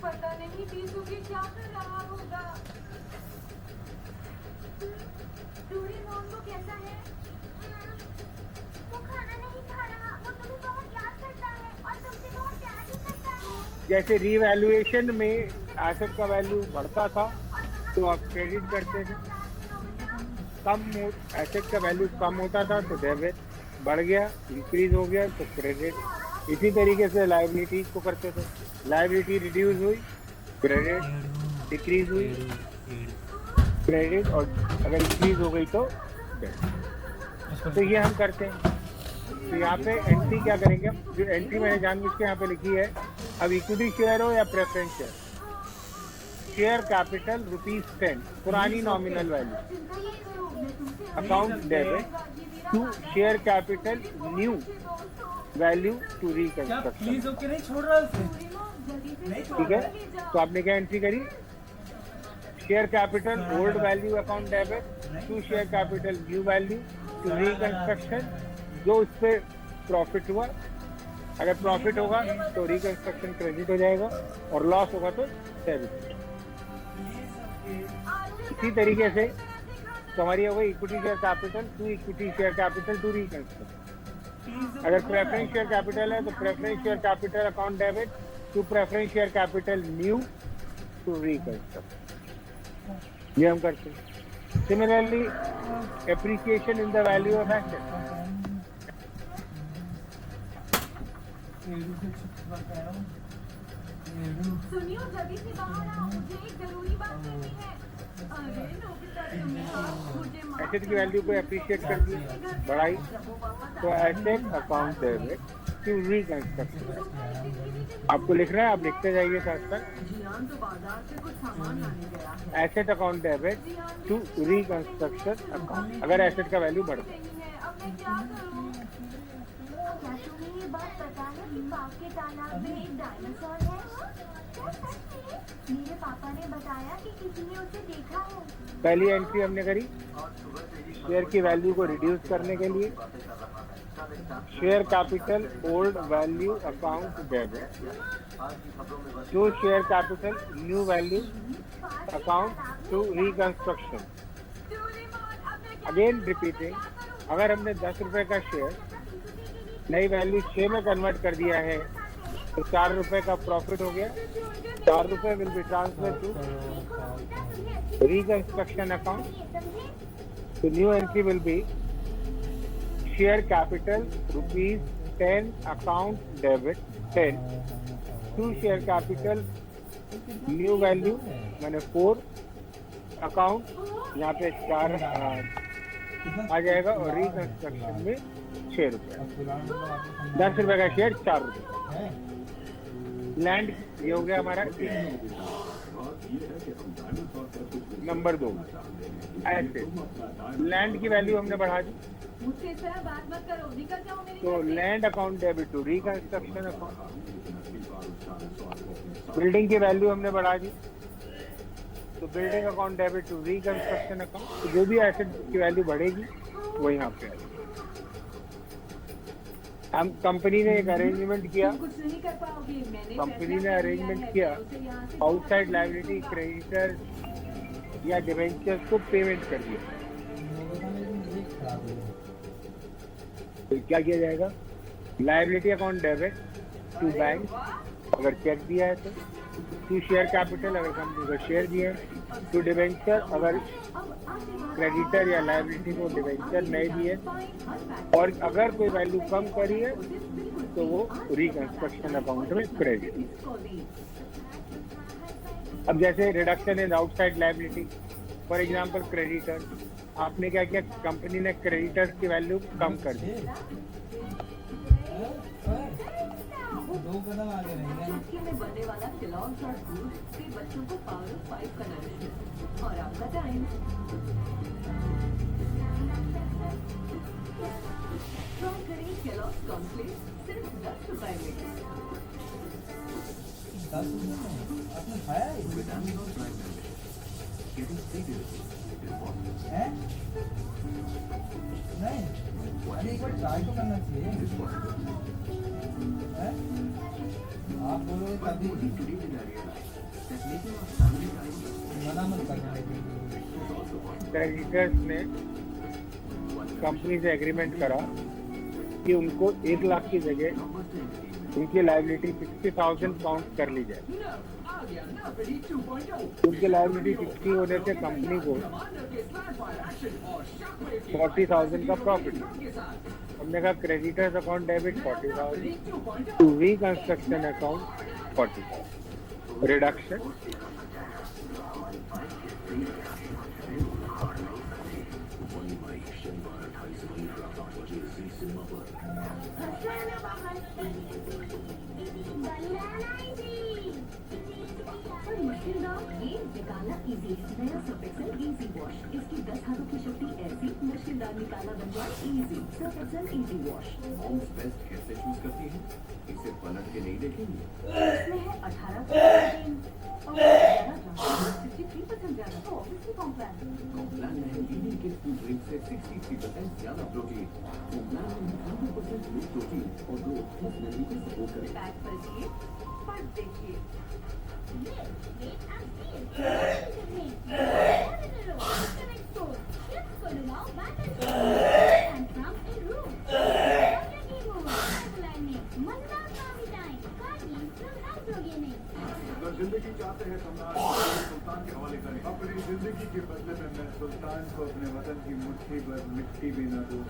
पता नहीं पीसू के क्या कर रहा होगा। डोरेमोन को कैसा है? वो खाना नहीं खा रहा, वो तुम्हें बहुत याद करता है और तुमसे बहुत प्यार भी करता है। जैसे रीवैल्यूएशन में एसेट का वैल्यू बढ़ता था तो आप क्रेडिट करते थे, एसेट का वैल्यू कम होता था तो डेबिट, बढ़ गया इंक्रीज हो गया तो क्रेडिट। इसी तरीके से लायबिलिटी को करते थे, लायबिलिटी रिड्यूस हुई क्रेडिट, डिक्रीज हुई क्रेडिट, और अगर इंक्रीज हो गई तो डेबिट। तो ये हम करते हैं। तो यहाँ पे एंट्री क्या करेंगे, जो एंट्री मैंने जानबूझ के यहाँ पे लिखी है, अब इक्विटी शेयर हो या प्रेफरेंस शेयर, शेयर कैपिटल ₹10, पुरानी nominal value, account debit to share capital new value to reconstruction. Please okay नहीं छोड़ रहा उसे, ठीक है, तो आपने क्या एंट्री करी, share capital old value account debit to share capital new value to reconstruction. जो उस पर प्रॉफिट हुआ, अगर प्रॉफिट होगा तो रिकंस्ट्रक्शन क्रेडिट हो जाएगा और लॉस होगा तो डेबिट। इसी तरीके से तो हमारी हो गई equity share capital to equity share capital to reconstruction. अगर प्रेफरेंस शेयर कैपिटल है तो preference share capital account debit to preference share capital new to reconstruct. ये हम करते हैं। Similarly appreciation in the value of asset, सुनियो, जल्दी से बाहर आओ, मुझे एक जरूरी बात करनी है। अरे नोबिता, मुझे एसेट की वैल्यू को एप्रिशिएट कर दी, बढ़ाई, तो asset account debit to reconstruction. आपको लिखना है, आप लिखते जाइए साथ साथ। Asset account debit to reconstruction account, अगर एसेट का वैल्यू बढ़ता है। अब मैं क्या करूं? क्या तुम्हें ये बात पता है कि पाप के तालाब में एक डायनासोर है? मेरे पापा ने बताया कि किसी ने उसे देखा है। पहली एंट्री हमने करी शेयर की वैल्यू को रिड्यूस करने के लिए, share capital old value account debit to share capital new value account to reconstruction. Again repeating, अगर हमने 10 रुपए का शेयर नई वैल्यू 6 में कन्वर्ट कर दिया है तो 4 रुपए का प्रॉफिट हो गया। 4 रुपए will be transfer to reconstruction account. तो new entry will be share capital ₹10 account debit 10 to share capital new value मैंने 4 अकाउंट यहाँ पे 4 आ जाएगा और रिकंस्ट्रक्शन में 6 रुपए। 10 रुपए का शेयर 4 रुपए। लैंड ये हो गया हमारा नंबर 2 ऐसे लैंड की वैल्यू हमने बढ़ा दी। मुझसे इस तरह बात मत करो, निकल जाओ मेरे तो land account debit to reconstruction account. Building की वैल्यू हमने बढ़ा दी तो building account debit to reconstruction account. तो जो भी एसेट की वैल्यू बढ़ेगी वो यहाँ पे आएगी। हम कंपनी ने एक अरेंजमेंट किया, कुछ नहीं कर पाओगे। मैंने कंपनी ने अरेंजमेंट किया आउटसाइड लायबिलिटी क्रेडिटर या डिवेंचर्स को पेमेंट कर दिया। तो क्या किया जाएगा? Liability account debit to bank अगर चेक दिया है तो, टू शेयर कैपिटल अगर कंपनी को शेयर दिया है, टू डिवेंचर अगर क्रेडिटर या लायबिलिटी को डिवेंचर नहीं दिए, और अगर कोई वैल्यू कम करी है तो वो रिकंस्ट्रक्शन अकाउंट में क्रेडिट। अब जैसे reduction in outside liability, for example creditor, आपने क्या किया? कंपनी ने क्रेडिटर्स की वैल्यू कम कर दी। दो कदम आगे रहेंगे। में बनने वाला केलॉग्स और दूध से बच्चों को पावर ऑफ 5 का नरिशमेंट। और आपका टाइम फ्रॉम करें केलॉग्स कॉर्नफ्लेक्स सिर्फ 10 रुपए में। 10 रुपए में आपने खाया है? हैं? नहीं, अरे एक बार ट्राई तो करना चाहिए। हैं? आप बोलोगे तभी मना मत करना। क्रेडिटर्स ने कंपनी से एग्रीमेंट करा कि उनको 1 लाख की जगह उनकी लायबिलिटी 60,000 काउंट कर ली जाए। उनकी लायबिलिटी 60 होने से कंपनी को 40,000 का प्रॉफिट। हमने कहा creditors account debit 40,000 to reconstruction account 40,000 reduction. निकालना इजी है। नया सर्फ एक्सेल इजी वॉश, इसकी 10 हाथों की शक्ति ऐसी मुश्किलदार निकालना बन जाए easy. Surf Excel easy wash. Moms best कैसे चूज करती हैं? इसे पलट के नहीं देखेंगे। इसमें है 18% और 63% ज्यादा। तो ऑब्वियसली कॉम्प्लान कॉम्प्लान में लीडिंग किड्स फूड ड्रिंक से 63% ज्यादा प्रोटीन। कॉम्प्लान में 100% मिल्क प्रोटीन और ग्रोथ प्लस एनर्जी को सपोर्ट करें। पैक करिए पर देखिए। अगर जिंदगी चाहते हैं सम्राट सुल्तान के हवाले करें। अपनी जिंदगी के बदले में मैं सुल्तान को अपने वतन की मुट्ठी भर मिट्टी भी न दूं।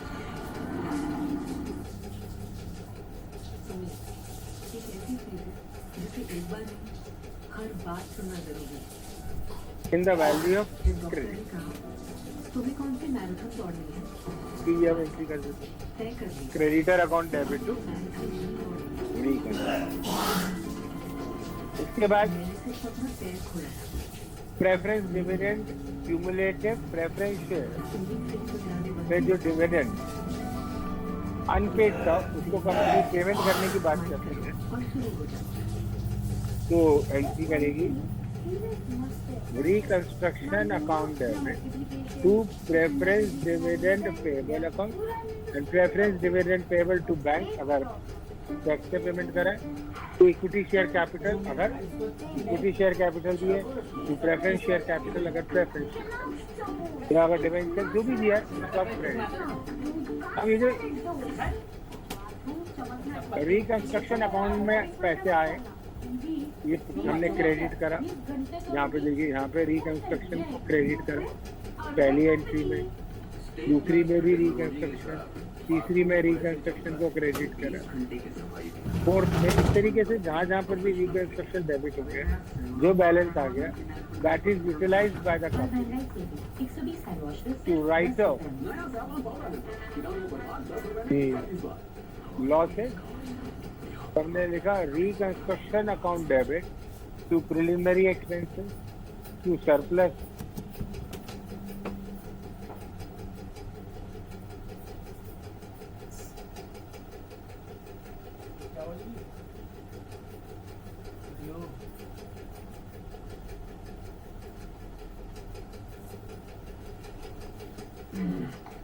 एक ऐसी चीज है जिसे एक बार नहीं हर बात सुनना जरूरी है। इन द वैल्यू ऑफ डॉक्टर ने कहा तुम्हें कौन सी मैराथन दौड़नी है? हम एंट्री कर देते हैं। तय कर ली क्रेडिटर अकाउंट डेबिट टू उसके बाद मैंने सिर्फ अपना पैर खोला था। Preference dividend cumulative preference share saving से तो जाने पे जो डिविडेंड अनपेड था उसको कंपनी पेमेंट करने की बात करती है और शुरू हो जाता तो एंट्री करेगी reconstruction account debit to preference dividend payable account and preference dividend payable to bank अगर चेक से पेमेंट करें तो इक्विटी शेयर कैपिटल अगर इक्विटी शेयर कैपिटल दिए तो प्रेफरेंस शेयर कैपिटल अगर प्रेफरेंस या अगर डिवेंचर जो भी दिया है सब क्रेडिट। अब ये जो रिकंस्ट्रक्शन अकाउंट में पैसे आए, ये हमने क्रेडिट करा। यहाँ पे देखिए, यहाँ पे रिकंस्ट्रक्शन क्रेडिट करा पहली एंट्री में, दूसरी में भी रिकंस्ट्रक्शन, तीसरी में रिकंस्ट्रक्शन को क्रेडिट करा, फोर्थ में। इस तरीके से जहाँ जहाँ पर भी रिकंस्ट्रक्शन डेबिट हो गया, जो बैलेंस आ गया, that is utilized by the company to write off loss है। हमने लिखा reconstruction account debit to preliminary expenses to surplus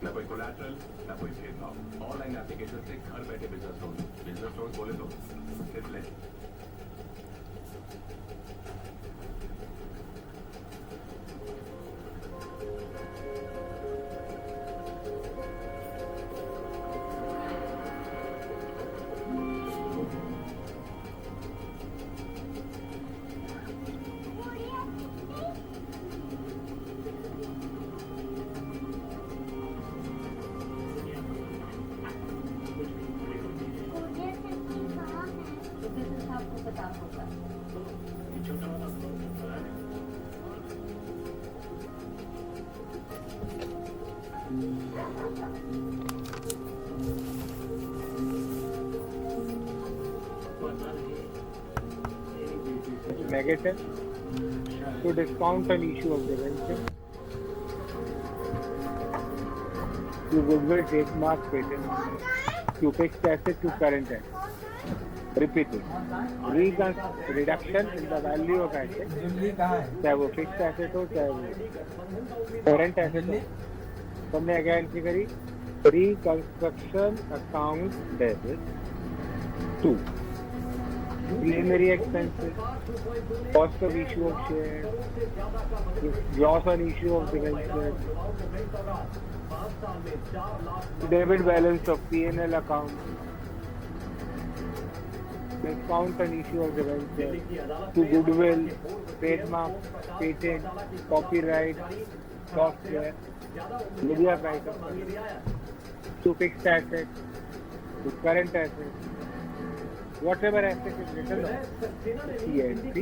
ना कोई कोलैटरल, ना कोई भेदभाव। ऑनलाइन एप्लीकेशन से घर बैठे बिजनेस लोन बोले तो सिर्फ ले। negative to discount an issue of debenture to goodwill, trademark, patent, to fixed asset, to current asset. Repeat it. Reduction in the value of asset, चाहे वो fixed asset हो, चाहे वो current asset हो। हमने क्या एंट्री करी? Reconstruction account debit to preliminary expenses, cost of issue of shares, loss on issue of debentures, debit balance of P&L account, discount on issue of debentures, to goodwill, trademark, patent, copyright, software, media write-off, to fixed assets, to current assets, whatever asset is written on CNC.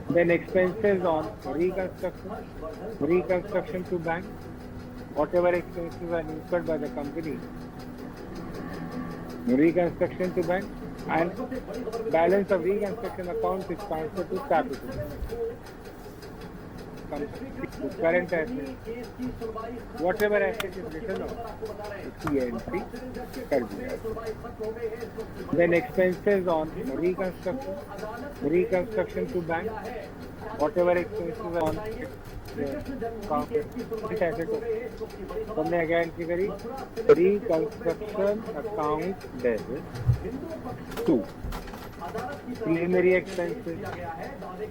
Then expenses on reconstruction to bank, whatever expenses are incurred by the company, reconstruction to bank, and balance of reconstruction account is transferred to capital. Current asset, whatever asset is written on CNC. Then expenses on reconstruction to bank, whatever expenses on asset. हमने क्या entry करी? Reconstruction account debit to preliminary expenses,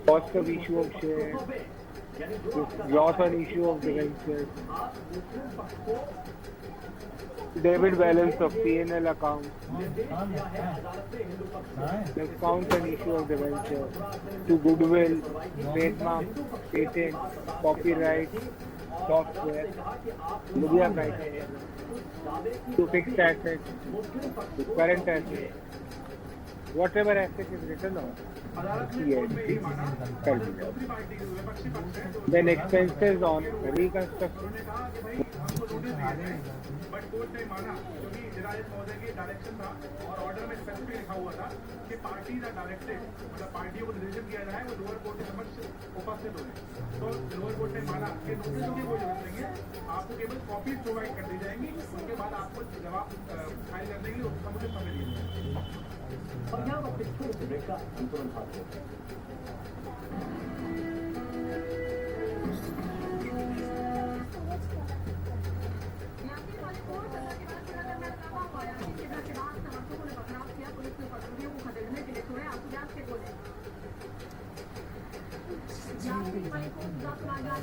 cost of issue of shares, loss on issue of debentures, debit balance of P&L account, discount on issue of debentures, to goodwill, trademark, patent, copyright, software, media write-off, to fixed assets, to current assets, whatever asset is written on CNC. Then expenses on reconstruction. But court ने माना क्योंकि जिलाधिकारी महोदय की direction था और order में specific लिखा हुआ था कि पार्टीज आर डायरेक्टेड, मतलब पार्टियों को निर्देशन किया जाए वो लोअर कोर्ट के समक्ष उपस्थित हो। तो लोअर कोर्ट ने माना कि नोटिसों की कोई जरूरत नहीं है, आपको केवल कॉपी प्रोवाइड कर दी जाएंगी, उसके बाद आपको जवाब फाइल करने के लिए समुचित समय दिया जाएगा। और यहाँ पर पिछले ब्रेक का अंतरण था।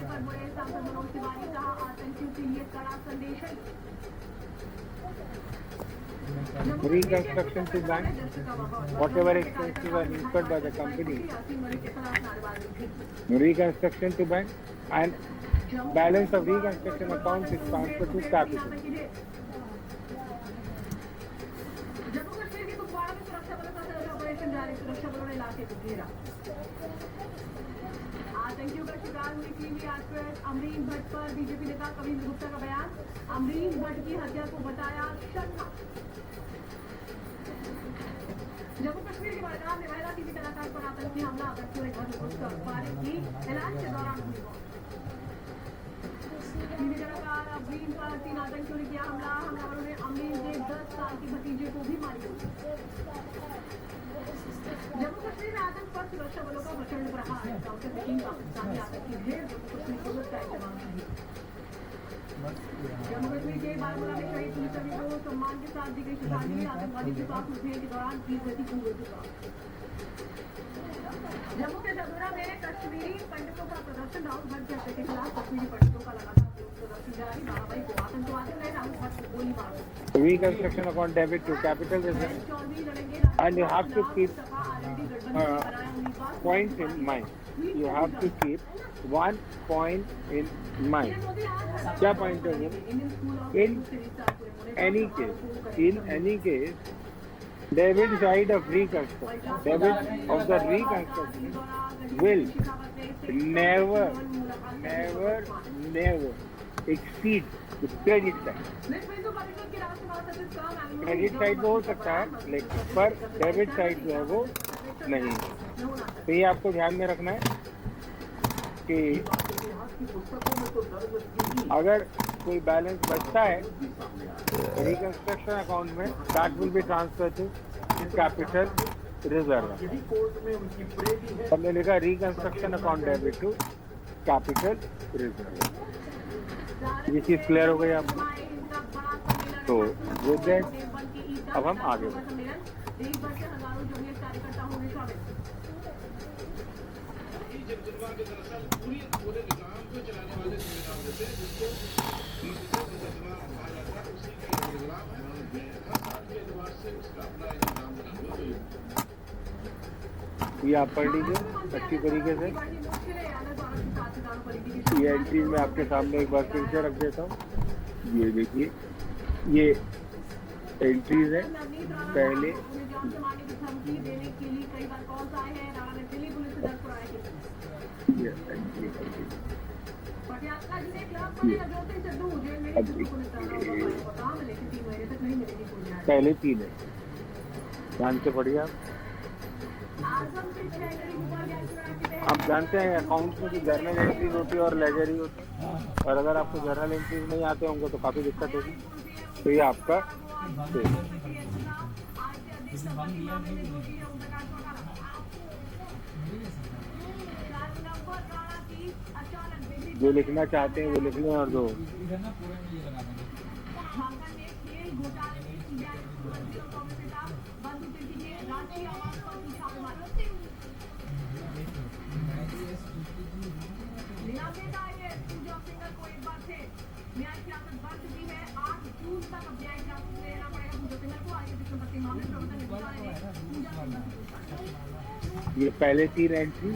पर बोले सांसद मनोज तिवारी कहा आतंकियों के लिए कड़ा संदेश है। reconstruction to bank, whatever expenses are incurred by the company, reconstruction to bank, and balance of reconstruction account is transferred to capital. Jammu Kashmir के कुपवाड़ा में सुरक्षा बलों का सर्च ऑपरेशन जारी, सुरक्षा बलों ने इलाके को घेरा। आतंकियों का शिकार हुई टीवी एक्ट्रेस अमरीन भट्ट पर बीजेपी नेता कविंद्र गुप्ता का बयान, अमरीन भट्ट की हत्या को बताया शंका। जम्मू कश्मीर के बड़गाम में महिला टीवी कलाकार पर आतंकी हमला, आतंकियों ने घर में घुसकर फायरिंग की, इलाज के दौरान हुई मौत। टीवी कलाकार अमरीन पर 3 आतंकियों ने किया हमला, हमलावरों ने अमरीन के 10 साल के भतीजे को भी मारी। जम्मू कश्मीर में आतंक पर सुरक्षा बलों का प्रचंड प्रहार, डॉक्टर सिंह पाकिस्तानी आतंकी ढेर जम्मू कश्मीर पुलिस का इंतजाम शहीद। जम्मू कश्मीर के बारामूला में शहीद पुलिसकर्मी को सम्मान के साथ दी गई श्रद्धांजलि, आतंकवादी के साथ मुठभेड़ के दौरान की गई थी पूरे का। जम्मू के जदूरा में कश्मीरी पंडितों का प्रदर्शन, राहुल भट्ट के हत्या के खिलाफ कश्मीरी पंडितों का लगातार प्रदर्शन जारी, 12 मई को आतंकवादियों ने राहुल भट्ट को गोली मार दी। Reconstruction account debit to capital reserve, and you have to keep points in mind. You have to keep 1 point in mind. क्या point है वो? In any case, debit side of reconstruction, debit of the reconstruction will never exceed the credit side. Credit side तो हो सकता है, लेकिन पर debit side जो है वो नहीं। तो ये आपको ध्यान में रखना है कि अगर कोई बैलेंस बचता है रिकंस्ट्रक्शन अकाउंट में, that will be transfer to capital reserve. हमने लिखा reconstruction account debit to capital reserve. ये चीज क्लियर हो गई आपको? तो विद दैट अब हम आगे बढ़ते हैं। देश भर से हजारों जमीयत कार्यकर्ता होंगे शामिल। ये आप पढ़ लीजिए अच्छी तरीके से। ये एंट्रीज मैं आपके सामने एक बार फिर से रख देता हूँ। ये देखिए, ये एंट्रीज है पहले। पहले 3 है, ध्यान से पढ़िए आप जानते हैं अकाउंट में जो जर्नल एंट्रीज होती है और लेजर ही होती है, और अगर आपको जर्नल एंट्रीज नहीं आते होंगे तो काफ़ी दिक्कत होगी। तो ये आपका जो लिखना चाहते हैं वो लिख लें, और जो ये पहले 3 एंट्री,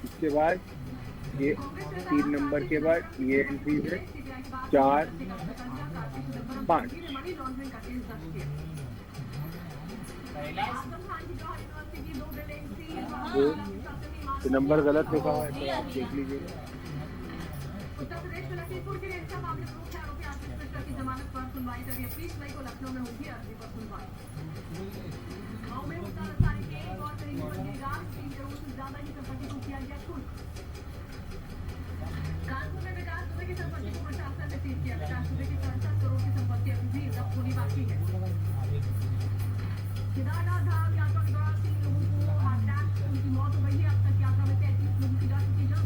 इसके बाद ये 3 नंबर के बाद ये एंट्री है 4, 5। तो नंबर गलत लिखा हुआ है तो आप देख लीजिए। उत्तर प्रदेश में लखीमपुर के रेखा मामले में मुख्य आरोपी आशीष मिश्रा की जमानत पर सुनवाई करी। 20 मई को लखनऊ में होगी अर्जी पर सुनवाई। गाँव में मुख्तार अंसारी के एक और करीबी बन गई रात, 3 करोड़ से ज्यादा की संपत्ति को किया गया छूट। कानपुर में विकास दुबे की संपत्ति को प्रशासन ने सीज किया। विकास दुबे की 67 करोड़ की संपत्ति अभी भी जब्त होनी बाकी है। केदारनाथ धाम यात्रा के दौरान 3 लोगों को हार्ट अटैक, उनकी मौत हो गई है। अब तक यात्रा में 33 लोगों की जा चुकी जान।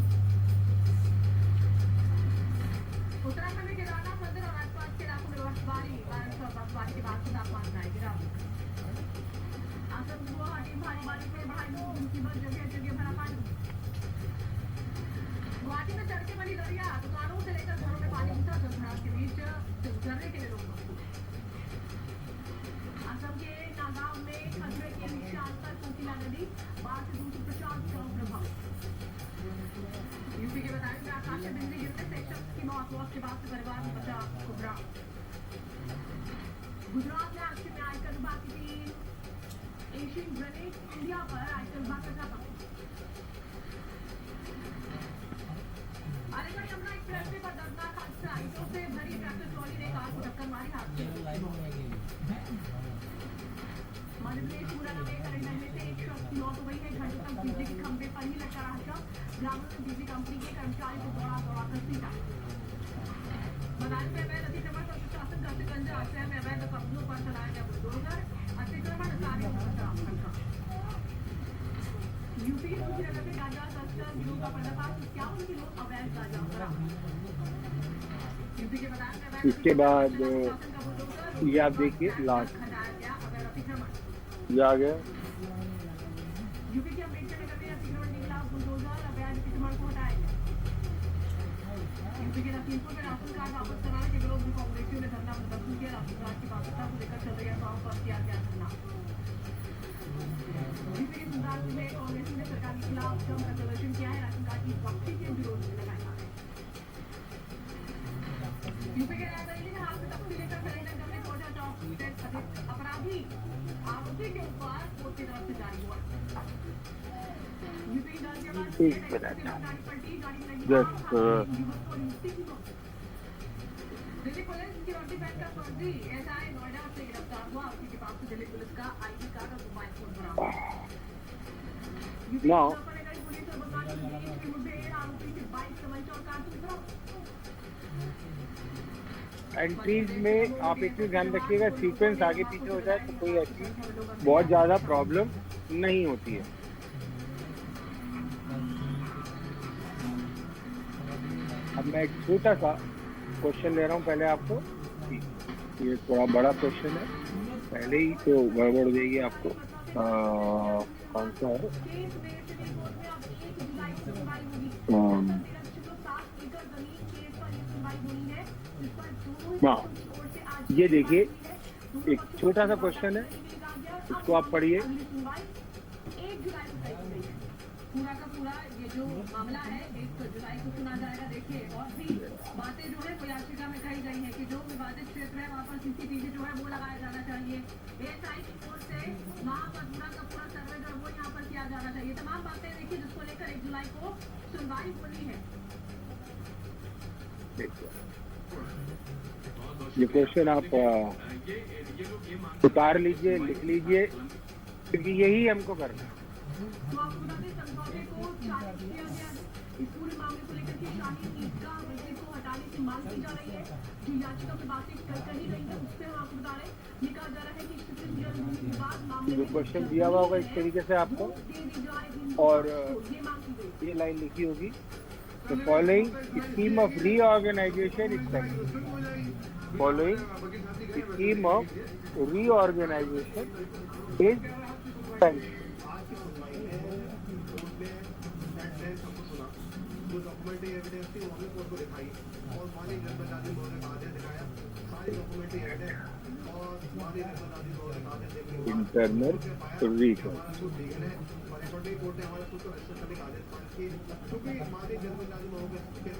उत्तराखंड में केदारनाथ मंदिर और आसपास के इलाकों में बर्फबारी और बर्फबारी के बाद तापमान में आई गिरावट। असम गुवाहाटी भारी बारिश में भारी मुसीबत, जगह जगह भरा पानी। गुवाहाटी में सड़कें बनी दरिया, दुकानों से लेकर घरों में पानी घुसा। जलभराव के बीच झरने के लिए लोग मजबूर। असम के नागांव में खतरे के निशान पर कोकिला नदी, बाढ़ से 250 गांव प्रभावित। यूपी के बदायूं में आकाश से बिजली गिरने से एक शख्स की मौत, मौत के बाद से परिवार में बचा घबराहट। गुजरात में आखिर में आयकर विभाग की टीम एशियन ग्रेनेड इंडिया पर आयकर विभाग का छापा। अलीगढ़ यमुना एक्सप्रेसवे पर दर्दनाक हादसा, ईंटों से भरी ट्रैक्टर ट्रॉली ने कार को टक्कर मारी, हादसे मध्य प्रदेश मुरैना में करंट लगने से एक शख्स की मौत हो गई है। घंटों तक बिजली के खंभे पर ही लटका रहा शख्स, ग्रामीणों ने बिजली कंपनी के कर्मचारी को दौड़ा कर पीटा। बदायूं में अवैध अतिक्रमण पर प्रशासन का शिकंजा, शहर में अवैध कब्जों पर चलाया गया बुलडोजर, अतिक्रमण कार्यों पर खराब खटका। यूपी के कुशीनगर में गांजा तस्कर गिरोह का पर्दाफाश, 51 किलो अवैध गांजा बरामद। यूपी के बदायूं में अवैध इसके बाद ये आप देखिए लास्ट हटाया गया अवैध अतिक्रमण। ये आ गया। यूपी के अम्बेडकर नगर में अतिक्रमण के खिलाफ बुलडोजर, अवैध अतिक्रमण को हटाया गया। यूपी के लखीमपुर में राशन कार्ड वापस कराने के विरोध में कांग्रेसियों ने धरना प्रदर्शन किया। राशन कार्ड की पात्रता को लेकर चल रही अफवाहों पर किया गया धरना। यूपी के सुल्तानपुर में कांग्रेसियों ने सरकार के खिलाफ जमकर प्रदर्शन किया है। राशन कार्ड की वापसी के विरोध में लगाए नारे। यूपी के रायबरेली में हाथ में तख्ती लेकर सरेंडर में पहुंचा चौक अपराधी, आरोपी के ऊपर कोर्ट की तरफ से जारी हुआ। यूपी गाजियाबाद में गाड़ी पलटी, गाड़ी में लगी आग, युवक को युवती की मौत। दिल्ली पुलिस सिक्योरिटी बैंक का फर्जी एसआई नोएडा से गिरफ्तार हुआ, उसी के पास से दिल्ली पुलिस का आईडी कार्ड और मोबाइल फोन बरामद। यूपी Now- मुजफ्फरनगर पुलिस और बदमाशों के बीच में मुठभेड़, आरोपी से 22 समझ और कारतूस बरामद। एंट्रीज में आप एक चीज ध्यान रखिएगा, सीक्वेंस आगे पीछे हो जाए तो कोई ऐसी बहुत ज्यादा प्रॉब्लम नहीं होती है। अब मैं एक छोटा सा क्वेश्चन ले रहा हूँ पहले आपको, ये थोड़ा बड़ा क्वेश्चन है, पहले ही तो गड़बड़ हो जाएगी आपको। कौन सा है? हाँ, ये देखिए एक छोटा सा क्वेश्चन है, इसको आप पढ़िए। पूरा का पूरा ये जो मामला है 1 जुलाई को सुना जाएगा। देखिए और भी बातें जो है वो याचिका में कही गई है कि जो विवादित क्षेत्र है वहाँ पर सीसीटीवी जो है वो लगाया जाना चाहिए। एएसआई की ओर से वहाँ पर पूरा का पूरा सर्वे जो है वो यहाँ पर किया जाना चाहिए। तमाम बातें देखिए जिसको लेकर 1 जुलाई को सुनवाई होनी है। ये क्वेश्चन आप उतार लीजिए, लिख लीजिए, क्योंकि यही हमको करना है। तो आपको बता दें समझौते को चार्ज किया गया है। इस पूरे मामले को लेकर के शाही ईदगाह मस्जिद को हटाने की मांग की जा रही है। जो याचिका में बातें कही गई है उससे हम आपको बता रहे हैं, ये कहा जा रहा है कि छत्तीसगढ़ भूमि विवाद मामले जो क्वेश्चन दिया हुआ होगा इस तरीके से आपको, दे दी जाए, और ये मांग की गई। ये लाइन लिखी होगी, the following scheme of reorganization is pending. Following scheme of reorganization is pending. जो डॉक्यूमेंट्री एविडेंस थी वो हमने कोर्ट को दिखाई और माननीय जनरल जज ने कागज दिखाया, सारी डॉक्यूमेंट्री एविडेंस और माननीय जनरल जज ने कागज देखने के बाद Internal recall. सुप्रीम कोर्ट ने हमारे खुद को रजिस्टर करने का आदेश पास किए, क्योंकि माननीय जनरल जज के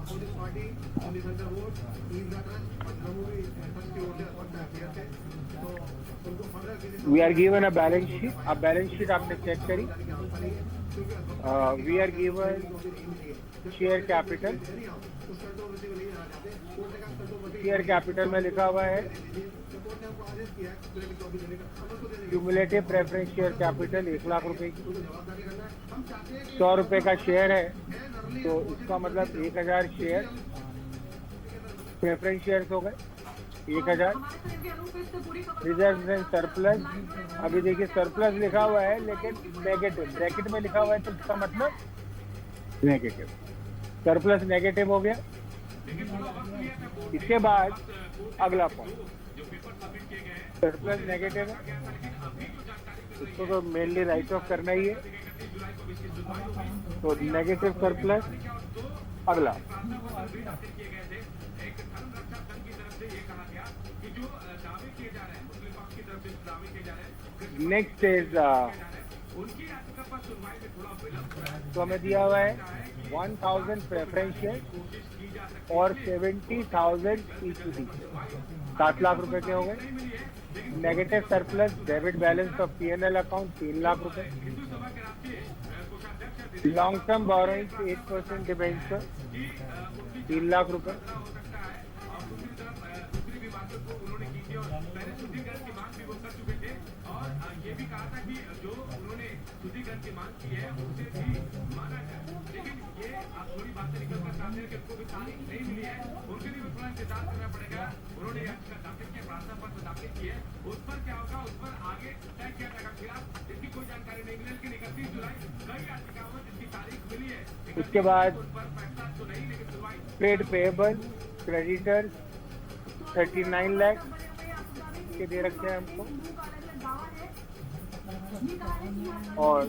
अपोजिट पार्टी सेंटर वोट ईदगाह ट्रस्ट और जम्मू ट्रस्ट की ओर से अफेयर थे, तो उनको further We are given a balance sheet. A balance sheet आपने चेक करी. We are given share capital. Share capital में लिखा हुआ है cumulative preference share capital 1 lakh रुपए की, 100 रुपए का शेयर है, तो इसका मतलब 1000 शेयर प्रेफरेंस शेयर्स हो गए 1000। रिजर्व एंड सरप्लस, अभी देखिए सरप्लस लिखा हुआ है लेकिन नेगेटिव ब्रैकेट में लिखा हुआ है, तो इसका मतलब नेगेटिव, सरप्लस नेगेटिव हो गया। इसके बाद अगला पॉइंट, सरप्लस नेगेटिव है, इसको तो मेनली राइट ऑफ करना ही है, तो नेगेटिव सरप्लस। अगला नेक्स्ट इज तो हमें दिया हुआ है 1000 प्रेफरेंशियल और 70,000 इक्विटी, 7 लाख रुपए के हो गए। Negative surplus debit balance of PNL account 3 lakh रुपए। Long term borrowing 8% debenture 3 lakh रुपए। उसके बाद ट्रेड पेएबल क्रेडिटर 39 लाख के दे रखे हैं हमको, और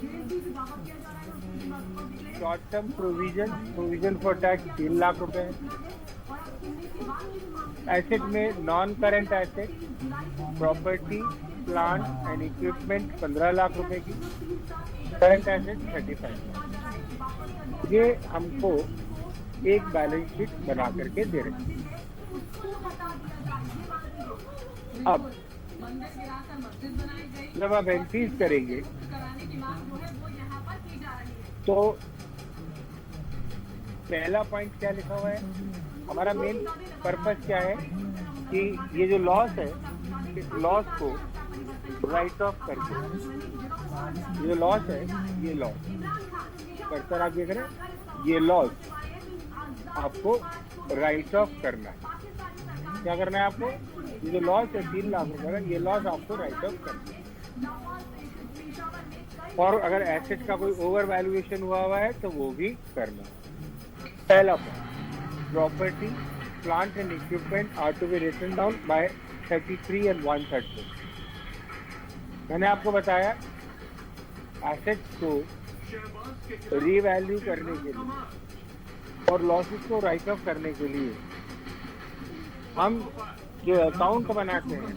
short term provision for tax 3 lakh रुपए है। एसेट में non current asset property plant and equipment 15 lakh रुपए की, करंट एसेट 35 लाख। ये हमको एक बैलेंस शीट बना करके दे रहे हैं। अब जब आप एंट्रीज करेंगे तो पहला पॉइंट क्या लिखा हुआ है, हमारा मेन पर्पस क्या है कि ये जो लॉस है, इस लॉस को राइट ऑफ करके, ये लॉस है, ये लॉस कर्सर आप देख रहे हैं, ये लॉस आपको राइट ऑफ करना है। क्या करना है आपको, ये जो लॉस है 3 लाख रुपए का, ये लॉस आपको राइट ऑफ करना है। और अगर एसेट का कोई ओवर वैल्यूएशन हुआ है तो वो भी करना है। पहला point, property plant and equipment are to be written down by 33 and 1/3। मैंने आपको बताया एसेट्स को रीवैल्यू करने के लिए और लॉसेस को राइट ऑफ करने के लिए हम जो अकाउंट बनाते हैं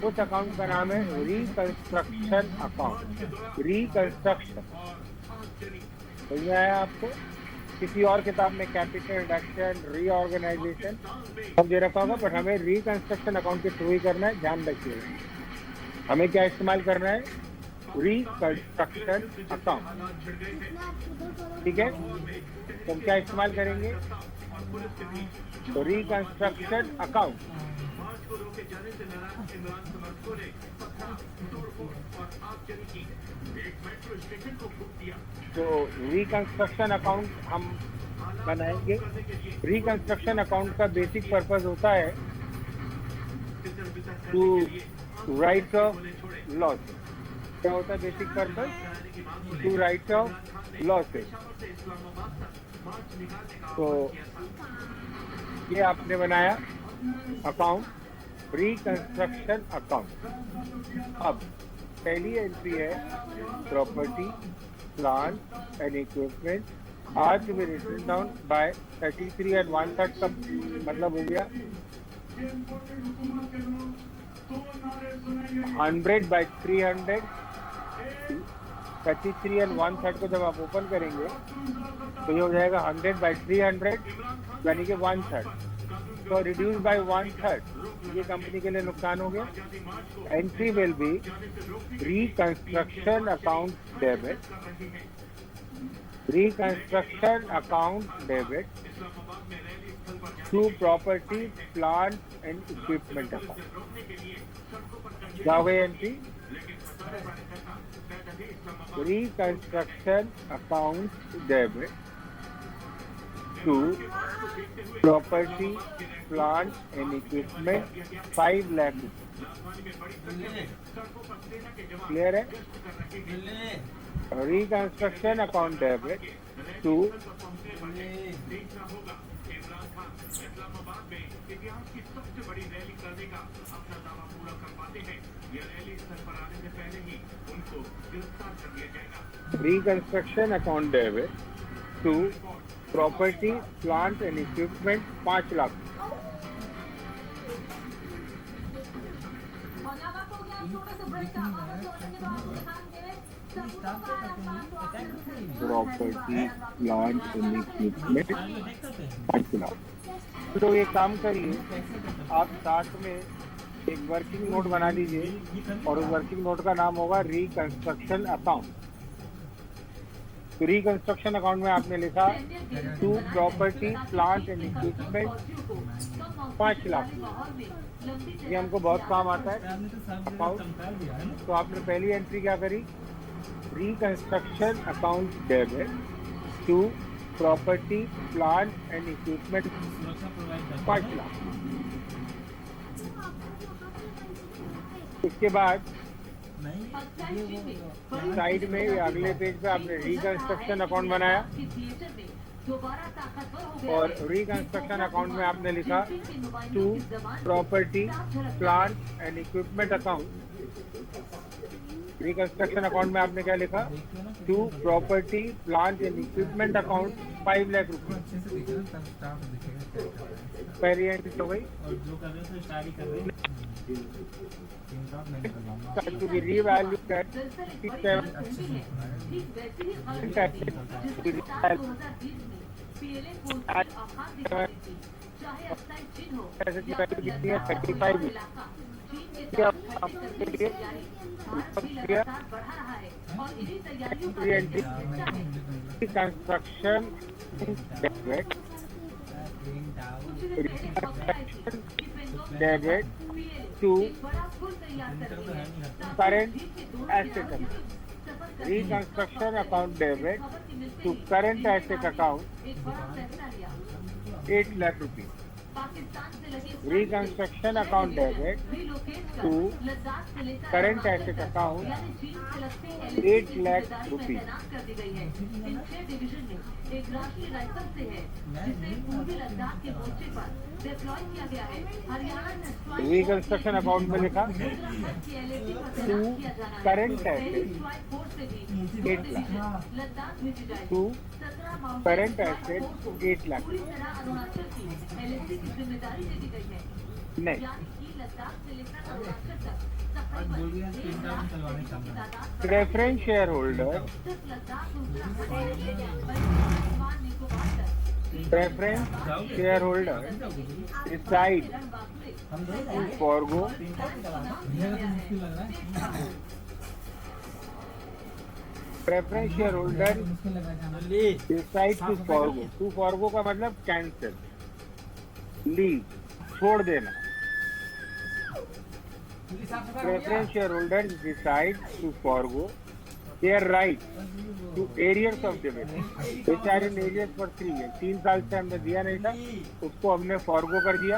उस अकाउंट का नाम है रिकंस्ट्रक्शन अकाउंट। रिकंस्ट्रक्शन समझ में आया आपको? किसी और किताब में कैपिटल रिडक्शन, रीऑर्गेनाइजेशन सब दे रखा होगा, बट हमें रिकंस्ट्रक्शन अकाउंट के थ्रू ही करना है। ध्यान रखिएगा, हमें क्या इस्तेमाल करना है, रिकंस्ट्रक्शन अकाउंट। ठीक है, तो हम क्या इस्तेमाल करेंगे, तो रिकंस्ट्रक्शन अकाउंट। तो रिकंस्ट्रक्शन अकाउंट हम बनाएंगे। रिकंस्ट्रक्शन अकाउंट का बेसिक पर्पस होता है टू राइट ऑफ लॉस। क्या होता है basic purpose, to write off losses. तो ये आपने बनाया अकाउंट, रिकंस्ट्रक्शन अकाउंट। अब पहली एंट्री है property plant and equipment are to be written down by 33 and 1/3 का मतलब हो गया 100 by 300। 33 and 1/3 को जब आप ओपन करेंगे तो ये हो जाएगा 100 by 300 यानी कि 1/3। तो रिड्यूस बाय 1/3 ये कंपनी के लिए नुकसान हो गया। Entry will be reconstruction account debit, reconstruction account debit to property plant and equipment account. क्या हो गई entry, reconstruction account debit to property plant and equipment 5 lakh रुपए। क्लियर है, reconstruction account debit to reconstruction account debit to property plant and equipment 5 lakh. छोटे से break का आवाज छोड़ने के बाद दिखाएंगे सपूतों का आसपास प्रॉपर्टी प्लांट एंड इक्विपमेंट देखते थे 5 लाख। तो ये काम करिए, आप साथ में एक वर्किंग नोट बना लीजिए और उस वर्किंग नोट का नाम होगा रिकंस्ट्रक्शन अकाउंट। तो रिकंस्ट्रक्शन अकाउंट में आपने लिखा to property plant and equipment 5 lakh. ये हमको बहुत काम आता है आपने तो सब जगह अकाउंट। चमका दिया है ना। तो आपने पहली एंट्री क्या करी, reconstruction account debit to property plant and equipment सुरक्षा प्रोवाइड करता 5 है। लाख। उसके बाद नहीं ये वो साइड में या अगले पेज पे आपने रिकंस्ट्रक्शन अकाउंट बनाया और रिकंस्ट्रक्शन अकाउंट में आपने लिखा to property plant and equipment account. Reconstruction account में आपने क्या लिखा, देखिए ना to property plant and equipment account 5 lakh रुपए। अच्छे से दिखेगा तब स्टाफ दिखेगा क्या कर रहे हैं। पहली एंट्री हो गई। और जो कर रहे थे स्टार ही कर रहे हैं। तीन टॉप नहीं करवाऊंगा। to be revalued at 67 अच्छे से कितनी है 35 construction debit to current asset account, reconstruction account debit to current asset account 8 lakh rupees, reconstruction account debit to current asset account 8 lakh rupees, एक राष्ट्रीय राइफल से है जिसे पूर्वी लद्दाख के मोर्चे पर डिप्लॉय किया गया है। हरियाणा में reconstruction account में लिखा to current asset 8 lakh, Ladakh भेजी जाएगी। to 17 current asset 8 lakh, पूरी तरह अरुणाचल की LAC की जिम्मेदारी दे दी गई है, नहीं यानी कि लद्दाख से लेकर अरुणाचल तक आज बोल दिया तीन टॉप चलवाने का है। preference shareholder, सिर्फ लद्दाख अंडमान निकोबार तक preference shareholder decide हम दो to forgo तीन टॉप चलाना। मेरा तो मुश्किल लग रहा है। preference shareholder मुश्किल लग रहा है। ले decide to forgo का मतलब कैंसिल, लीव, छोड़ देना। Preference shareholders decide to forgo their right to arrears of dividend which are in arrears for 3 years। 3 साल से हमने दिया नहीं था, उसको हमने फॉरगो कर दिया।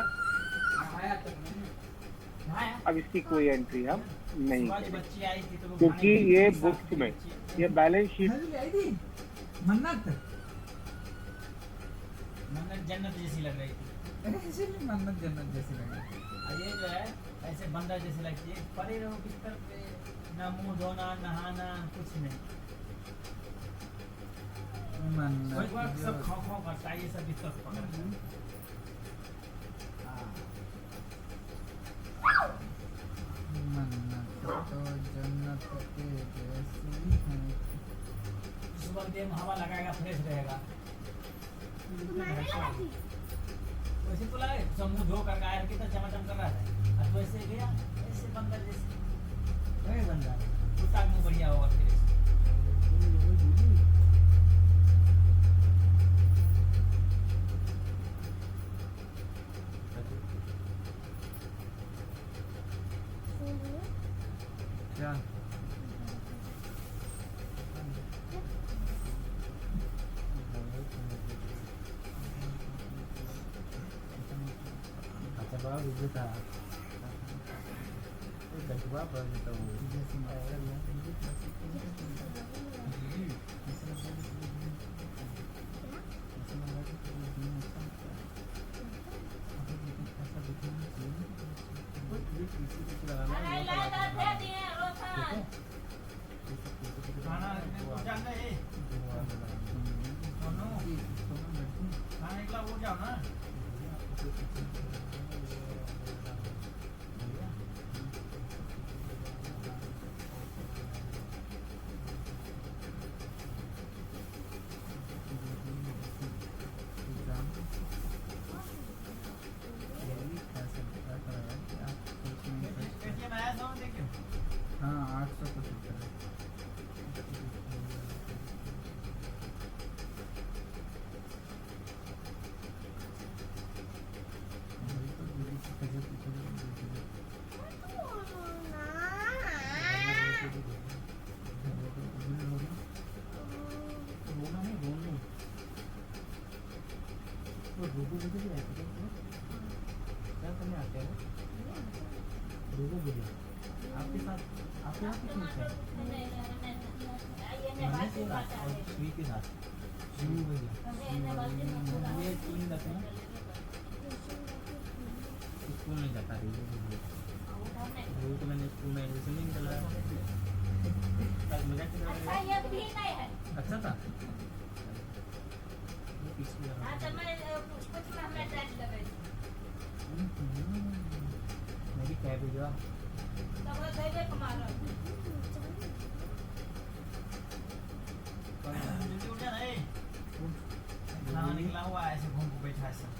अब इसकी कोई एंट्री हम नहीं करेंगे बच्ची आई थी तो वो क्योंकि ये बुक्स में, ये बैलेंस शीट मन्नत मन्नत जन्नत जैसी लग रही थी। ऐसे भी मन्नत जन्नत जैसी लगी। और ये जो है ऐसे बंदर जैसे लगती है, पड़े रहो बिस्तर पे, ना मुंह धोना नहाना कुछ नहीं। कोई बार सब मन्नत खाओ खाओ करता है, ये सब बिस्तर पे पकड़ के। मन्नत तो जन्नत के जैसी है। सुबह देह में हवा लगाएगा फ्रेश रहेगा। वैसे तो लगे सब मुंह धो कर आया कितना चमाचम कर रहा था, और वैसे गया ऐसे बंदर जैसे। वही बंदर कुत्ता मुंह बढ़िया होगा फिर ऐसे। क्या अच्छा बाबा रुक था कटवा पर तो खाना को जाना है, सोनू खाना निकला वो जाओ ना। 875 क्या करने आते हैं लोगों के लिए आपके साथ आपके यहाँ कितने हैं और श्री के साथ शिव भैया ये 3 रखना स्कूल में जाता रही वो तो मैंने स्कूल में एडमिशन नहीं निकला मजा अच्छा था पिछले मेरी कैब भेजवा जल्दी उठ जा ना, ए। खाना निकला हुआ है, ऐसे घूम के बैठा है सब।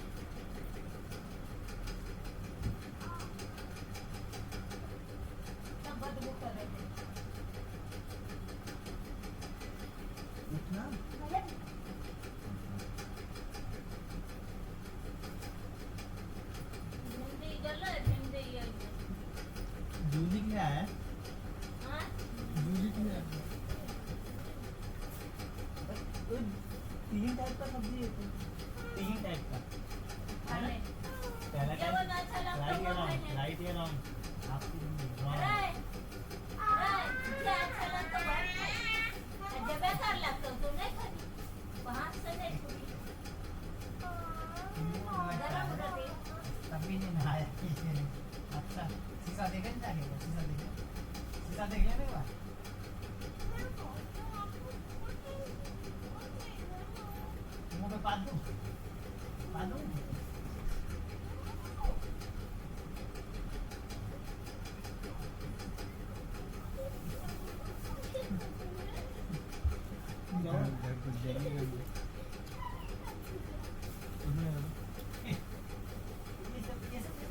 उठना जूली क्या है जूली क्या है 3 टाइप का सब्जी है, 3 टाइप का। पहला टाइप लाइट या राउंड आपकी तभी नहीं नहाया अच्छा शीशा देखे नहीं जाके शीशा देख लेने का मुंह पे पाद दूं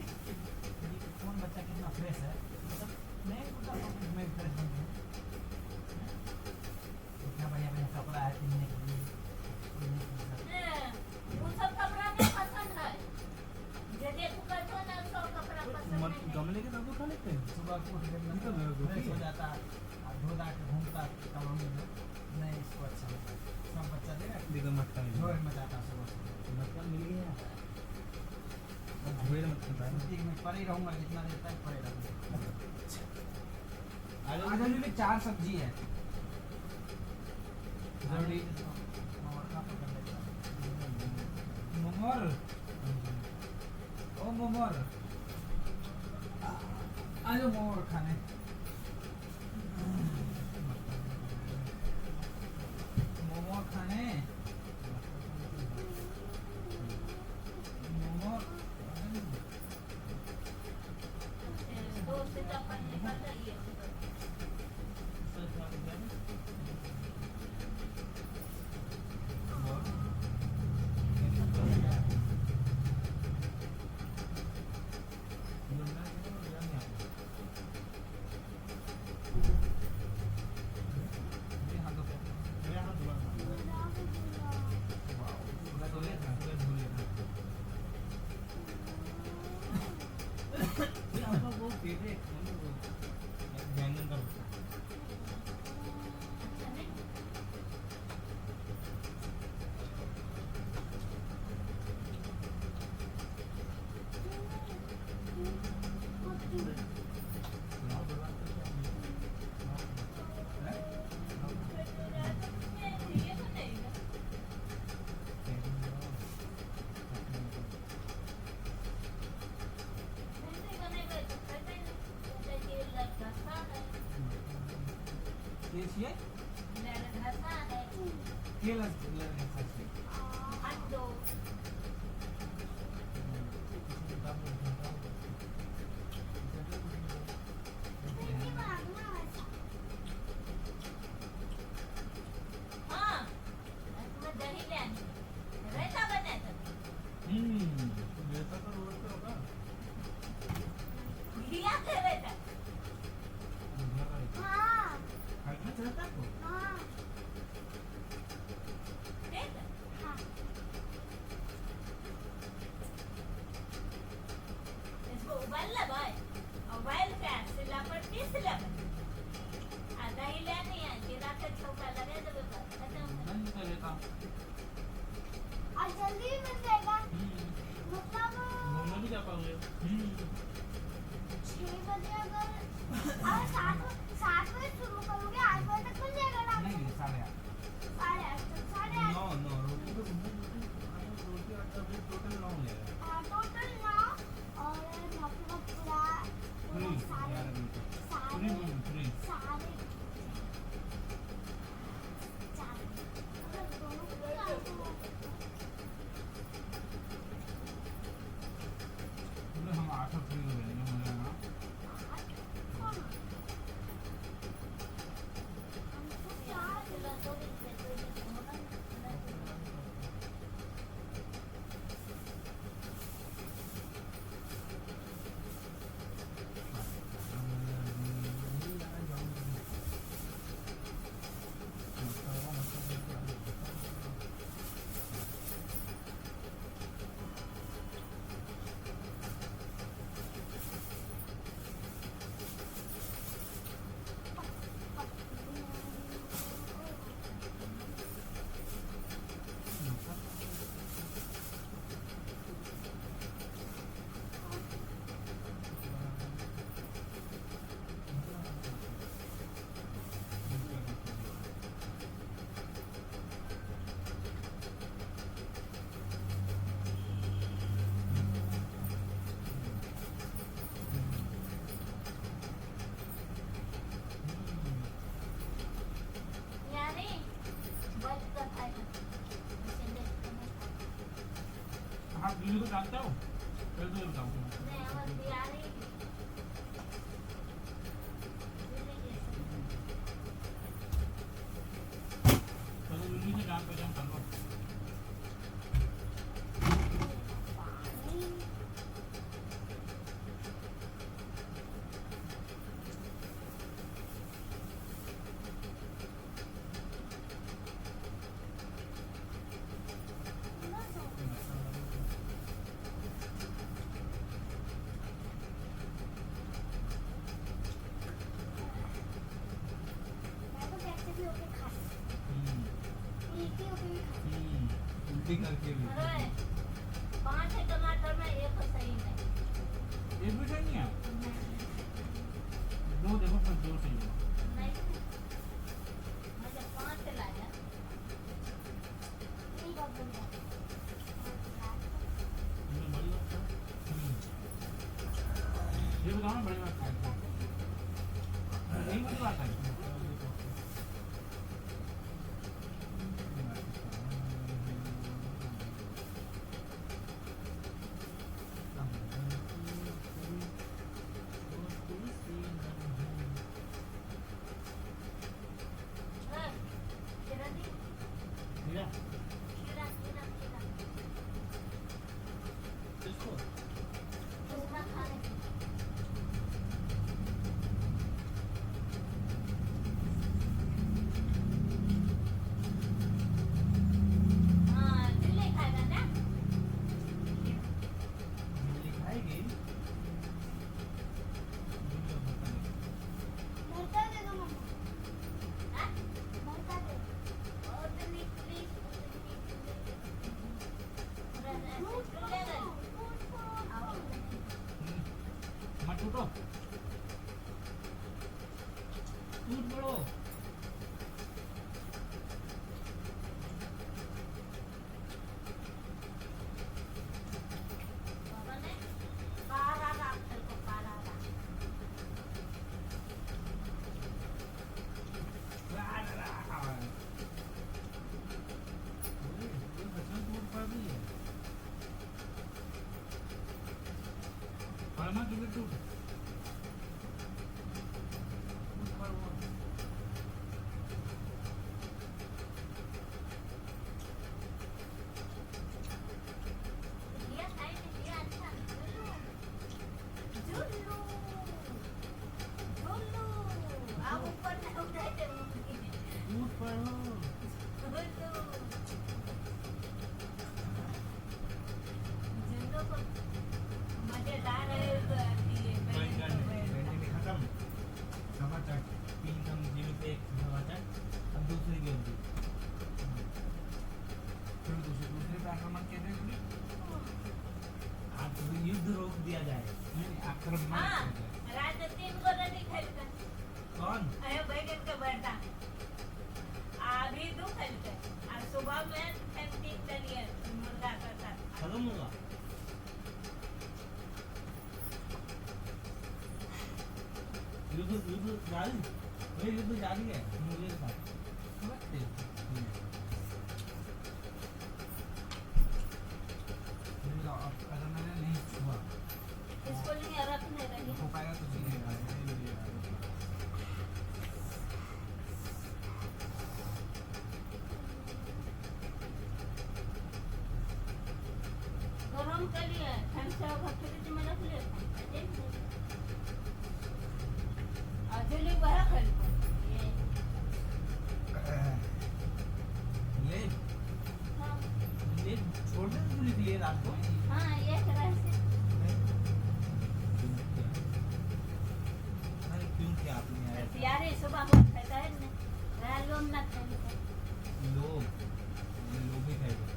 कौन बच्चा कितना फ्रेश है मतलब मैं फ्रेश बन गया इतना बढ़िया बढ़िया कपड़ा है पहनने के लिए गमले के साथ खा लेते हैं सुबह को उठ के फ्रेश हो जाता धो धा के घूमता कॉलोनी में नहीं इसको अच्छा लगता सब बच्चा देगा देखो मटका झोर में जाता सुबह मटका मिल गया झोर में पड़े रहूँगा जितना देर तक पड़े रहूँगा आलू में 4 सब्जी है जरूरी मोमोर ओ मोमोर आ जाओ मोमोर खाने मोमोर खाने मोमोर ये केला हाँ चलता को हाँ ठीक है हाँ इसको उबालना भाई उबाल के सिला पर पीस ले आधा ही लेनी है जीरा के छौंका लगा देबे बस खत्म बंद कर देता और जल्दी भी बन जाएगा मतलब घूमने भी जा पाओगे 6 बजे अगर 7 बजे शुरू करोगे 8 बजे तक बन जाएगा रात नहीं को 8:30 8:30 तक 8:30 9 9 रोटी तो रोटी आटा भी टोटल 9 हो जाएगा टोटल 9 और मतलब पूरा फ्री सारे 11 मिनट फ्री सारे फ्री सारे चार मतलब दोनों हम 8 फ्री हो जाएंगे मुझे ना चलो तो भी यानी बच कर खाएगा आप वीडियो को जानते हो फिर तो बताऊं नहीं हमारे बिहारी चलो वीडियो से जान पहचान कर लो मैं तो कैसे भी होके खा सकती उल्टी होके भी खा उल्टी करके भी अरे 5 टमाटर में एक सही नहीं एक भी सही नहीं है दो देखो पर दो सही है नहीं मुझे 5 लाया नहीं बहुत बन जाता ये बड़ी बात है ये बताओ ना बड़ी बात है यही बड़ी बात है खीरा दी भैया खीरा इसको दूसरा खाने हाँ दिल्ली खाएगा ना खाएगी भरता दे दो मम्मा हाँ भरता दे और दिल्ली प्लीज मत टूटो टूट पड़ो बाबा ने काला रात को काला रात लिया खाई नहीं लिया अच्छा जुल्लू जुल्लू आप ऊपर से उठाए थे जिंदो को मजेदार है तो आती है बैठने खत्म समाचार 3 कम 0 पे 1 समाचार अब दूसरी गेम थी फिर दूसरे पे आक्रमण कैसे हुई? आज युद्ध रोक दिया जाए नहीं आक्रमण हाँ रात 3 को रेडी खेलता कौन अरे बैगन का बेटा अभी 2 खेलते और सुबह में 3 डलिए मुर्गा का साथ खत्म होगा युद्ध जारी ये युद्ध जारी है मुझे साथ समझते अगर मैंने नहीं छुआ इसको नहीं रखने लगे हो पाएगा तो चलेगा गरम कर लिए ठंडा फ्रिज में रख लिए अजली बड़ा खेल ये ले हाँ ले छोड़ने के लिए रात को हाँ ये तरह से अरे क्यों क्या आपने आया यार सुबह बहुत खाता है ना रालों ना खाने लोग भी खाएंगे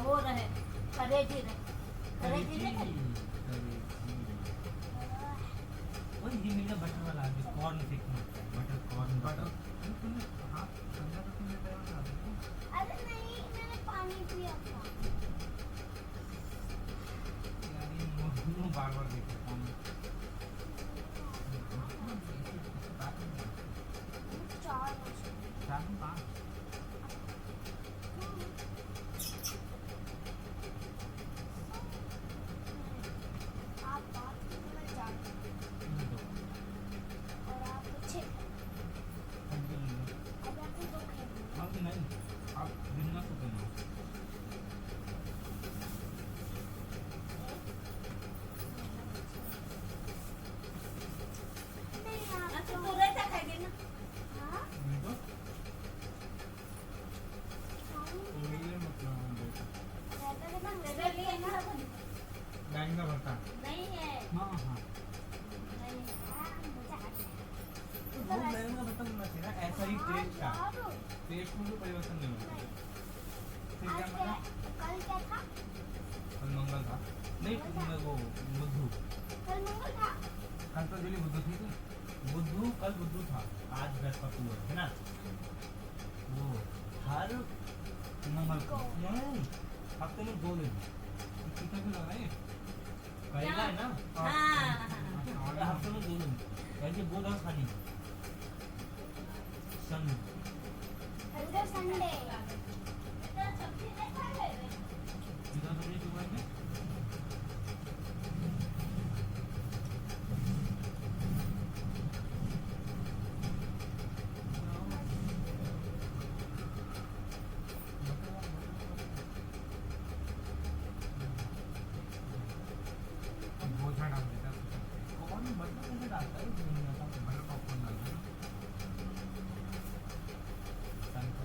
वो रहे करेजी नहीं खाई वो ये मिला बटर वाला corn fake butter corn butter हाँ ठंडा तो तुमने बताया ना अरे नहीं मैंने पानी पिया था यार ये मुंह बार-बार देख रहा हूँ चार 4-5 आप बात करो मैं जाती और आप 6 अब आपको 2 खेलना अब नहीं आप बिना तो करना नहीं आप अच्छा तो रहता खाएंगे ना हाँ बिल्कुल खाऊंगी ये मतलब रहता के बाद मेरे लिए ना गाय का भरता नहीं है हाँ हाँ नहीं मजा आता है वो मैंने बताना चाहिए ना ऐसा ही टेस्ट था टेस्ट में कोई परिवर्तन नहीं हुआ फिर क्या आज मतलब कल क्या था कल मंगल था नहीं वो बुद्धू कल मंगल था कल तो जली बुद्ध थी बुद्धू कल बुद्धू था आज बृहस्पति है ना वो हर मंगल को नहीं हफ्ते में 2 दिन कितना भी लग रहा है करेगा है ना हाँ हफ्ते में 2 दिन ऐसे बुध और शनि सन संडे संडे सब्जी नहीं खा रहे इधर तो नहीं सुबह में बोझा डाल देता कौन मतलब कैसे डालता है दुनिया का बटर पॉपकॉर्न डाल देता सन का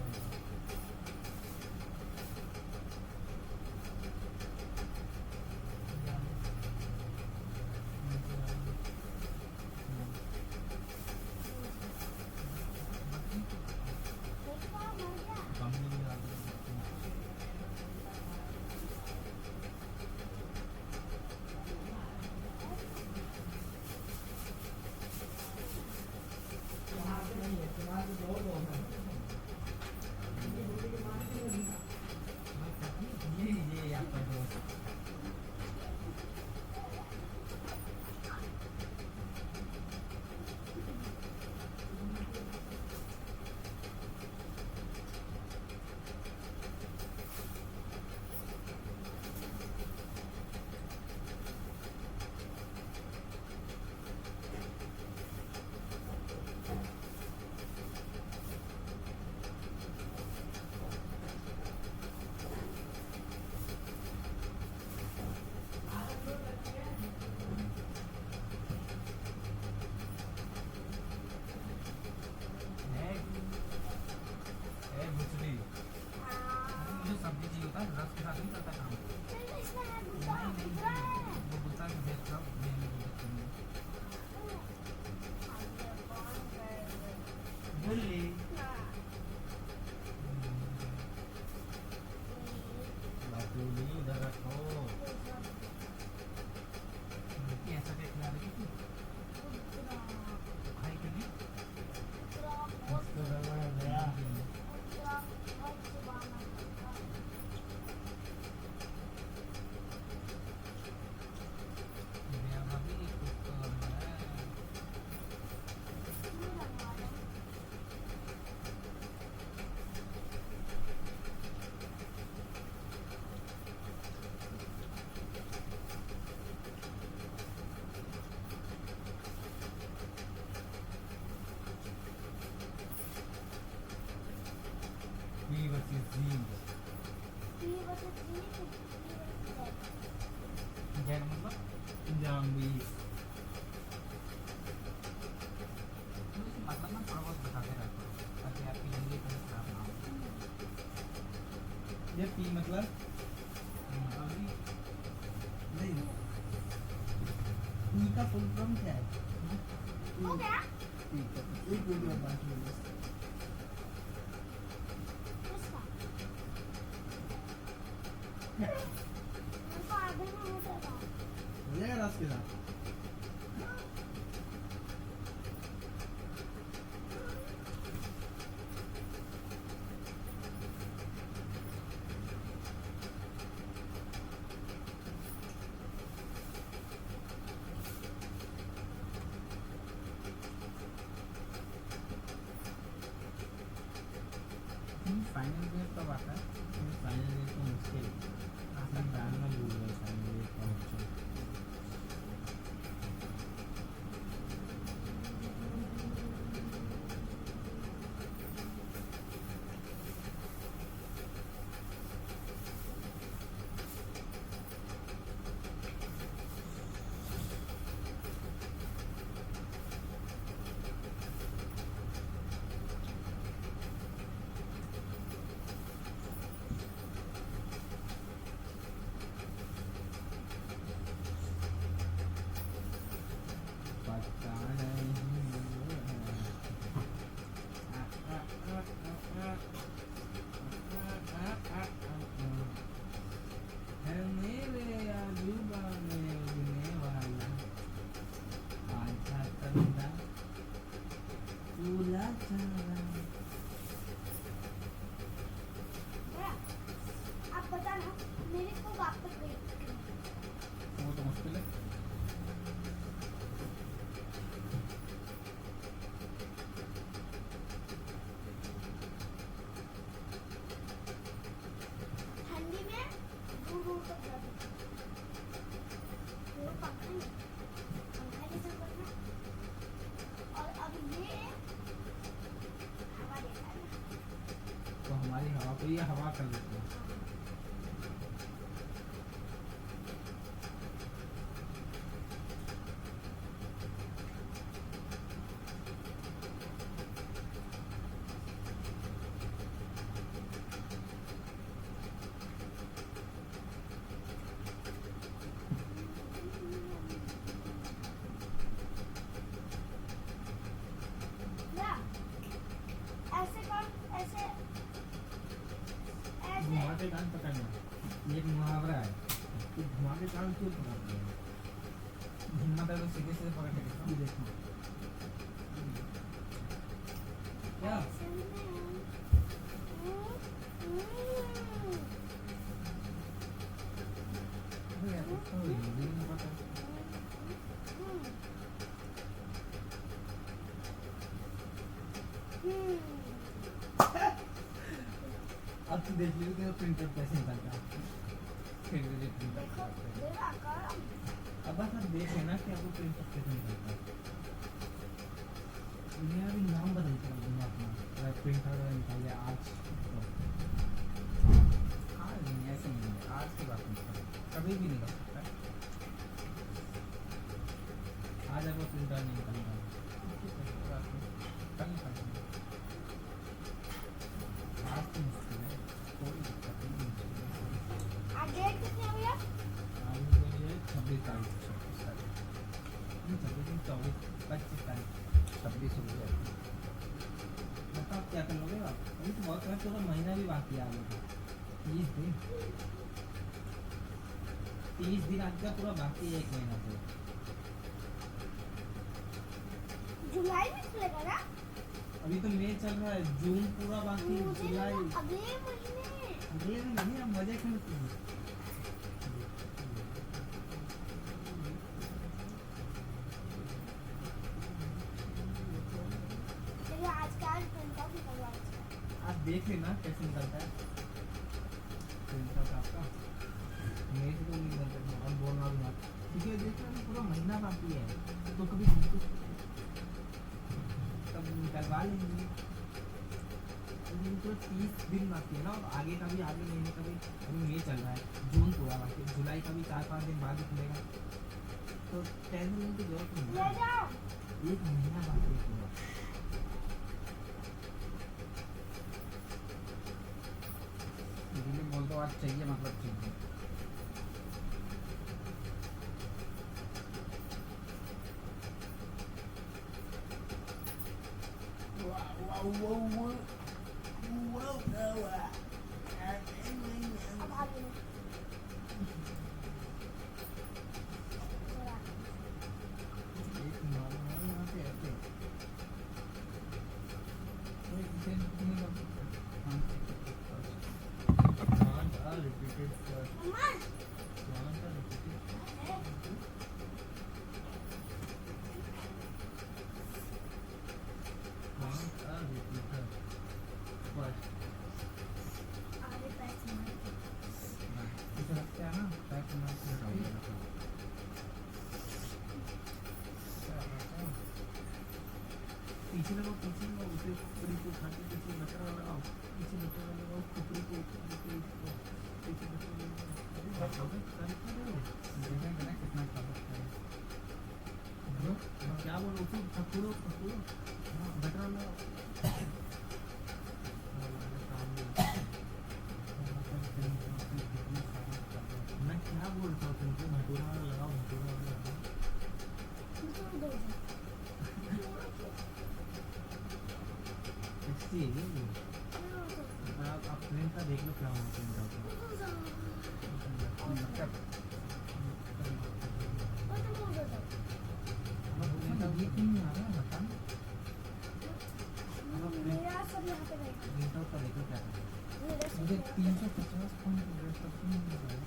ये मतलब ये जेड मतलब जाम्बी। मतलब मैं थोड़ा बहुत बताते रहता हूँ ताकि आपकी जिंदगी कहीं खराब ना हो। ये पी मतलब अभी नहीं, पी का फुल फॉर्म क्या है? हो गया पी का एक वीडियो बात में उसका उनको आगे में होता था हो जाएगा रात के साथ। फाइनल ईयर कब आता है? फाइनल ईयर तो मुश्किल आसान जानना भूल गए फाइनल ईयर कब होता है। पता नहीं है मेरे आजूबा में उगने वाला आजा तंदा फूला चारा। आप पता ना मेरे को वापस गई वो तो मुश्किल है। ठंडी में दूर दूर तक जाती वो पंखा नहीं पंखा नहीं चल रहा और अब ये हवा देता है ना तो हमारी हवा को ये हवा कर देती है। या ऐसे कर ऐसे ऐसे धुआं के कान पकड़ना ये एक मुहावरा है कि धुआं के कान क्यों पकड़ते हैं? हिम्मत है तो सीधे सीधे पकड़ के देखो। ये देखो क्या ऐसे में अरे यार कुछ तो हिंदी नहीं पता। अब तू देख लीजिए कि प्रिंटर कैसे निकलता है। प्रिंटर देखो देखा कर अब बस आप देख लेना कि आपको प्रिंटर कैसे निकलता है। दुनिया भी नाम बदल कर दूंगा अपना अगर प्रिंटर निकाल लिया आज तो। आज नहीं ऐसे नहीं है, आज की बात नहीं कर कभी भी निकल सकता है। आज आपको प्रिंटर नहीं निकल रहा कल निकल जाएगा। आज तो मुश्किल है कोई दिक्कत नहीं मुश्किल है। आज डेट कितनी हुई है आज ये 26 तारीख 26 तारीख नहीं 26 नहीं 24 25 तारीख 26 हो गया। बताओ क्या कर लोगे आप? अभी तो बहुत है पूरा महीना भी बाकी है आगे 30 दिन आगे का पूरा बाकी है 1 महीना से। जुलाई में खुलेगा ना अभी तो मई चल रहा है जून पूरा बाकी है, मुझे जुलाई लगा अगले महीने अगले में नहीं आप मजे करते हैं। चलिए आज का आज प्रिंट आउट निकलवा आप देख लेना कैसे निकलता है प्रिंटर का आपका। मेरे से तो नहीं निकलता है और बोलना भी मत ठीक है। देखो अभी पूरा महीना बाकी है तो कभी तब निकलवा लेंगे। अभी तो 30 दिन बाकी है ना, और आगे का भी, आगे महीने का भी। अभी मई चल रहा है, जून पूरा बाकी है, जुलाई का भी 4-5 दिन बाद ही खुलेगा। तो टेंशन लेने की जरूरत नहीं ले है, जाओ 1 महीना बाकी है पूरा। दिल्ली बोल तो आज चाहिए, मतलब चाहिए। अब आगे में थोड़ा एक नॉर्मल यहाँ पे ऐसे कोई इसे नहीं लग- Can't are repeated first. Mamma Can't are repeated. Can't are repeated first. आगे पैर मार इसे रखते हैं ना, पैक मार के रखते हैं। पीछे लगाओ, पीछे लगाओ, उसे खुपड़ी को उठा के पीछे बटन लगाओ, पीछे बटन लगाओ, खुपड़ी को उठा के पीछे बटन लगाओ। अरे बाप रे, कर क्या रहे हो? देखेंगे ना कितना खाना है। ब्रो, क्या बोल रहे हो? पकड़ो, पकड़ो। हाँ, बटन लगाओ। मैं क्या बोल रहा हूँ तुमको? भटूरा वाला लगाओ, भटूरा वाला लगाओ। तुम दो ऐसी है ये वो। आप प्लेन का देख लो क्या होगा प्लेन का मतलब प्लेन का ये क्यों नहीं आ रहा है बता ना। मेरा सब यहाँ पे रहेगा प्लेन का ऊपर देखो क्या है। मेरा सब मुझे यहाँ पे 350 पॉइंट रेट तक क्यों नहीं मिल रहा है?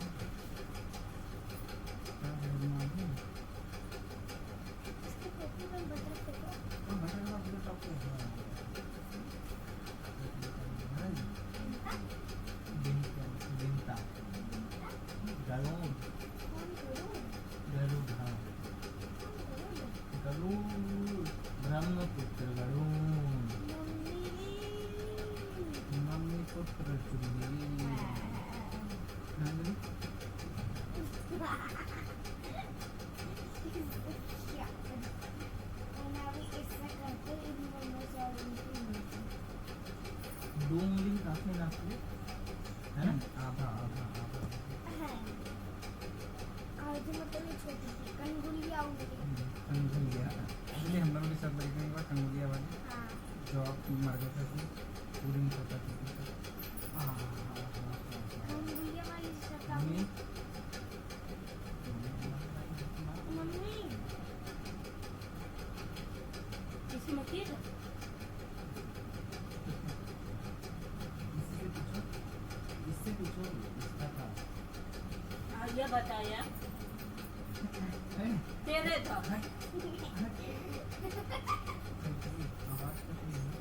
क्या करना है? इसके पेटी में बटर फेंको हाँ, बटन का पूरे टॉप पे है। बिनता गरुड़ कौन करूँ गरुड़ हाँ गरुड़ ब्रह्मपुत्र गरुड़ मम्मी पुत्र चुल्ली नंदनी क्या और अभी ऐसा करके इन दोनों से और इनकी मिलती 2 उंगली काफी नापते है ना आधा आधा आधा है आज मतलब ये छोटी सी कंगुलिया उंगली कंगुलिया इसलिए हम लोग भी सब देखेंगे बार कंगुलिया वाली हाँ जो आप मर गए थे उसमें पूरी नहीं पता थी कंगुलिया वाली शक्ल मम्मी मम्मी इसमें तीर इससे पूछो इसका था ये बताया है तेरे था आवाज कुछ नहीं है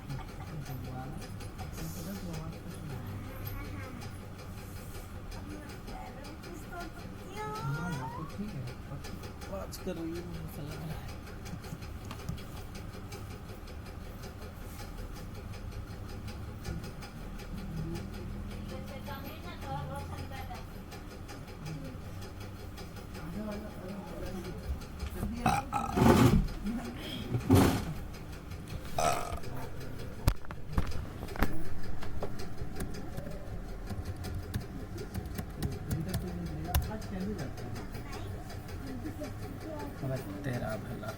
आवाज कुछ नहीं हाँ वो तो ठीक है आवाज कर रही है मुझे लग रहा है तेरा भला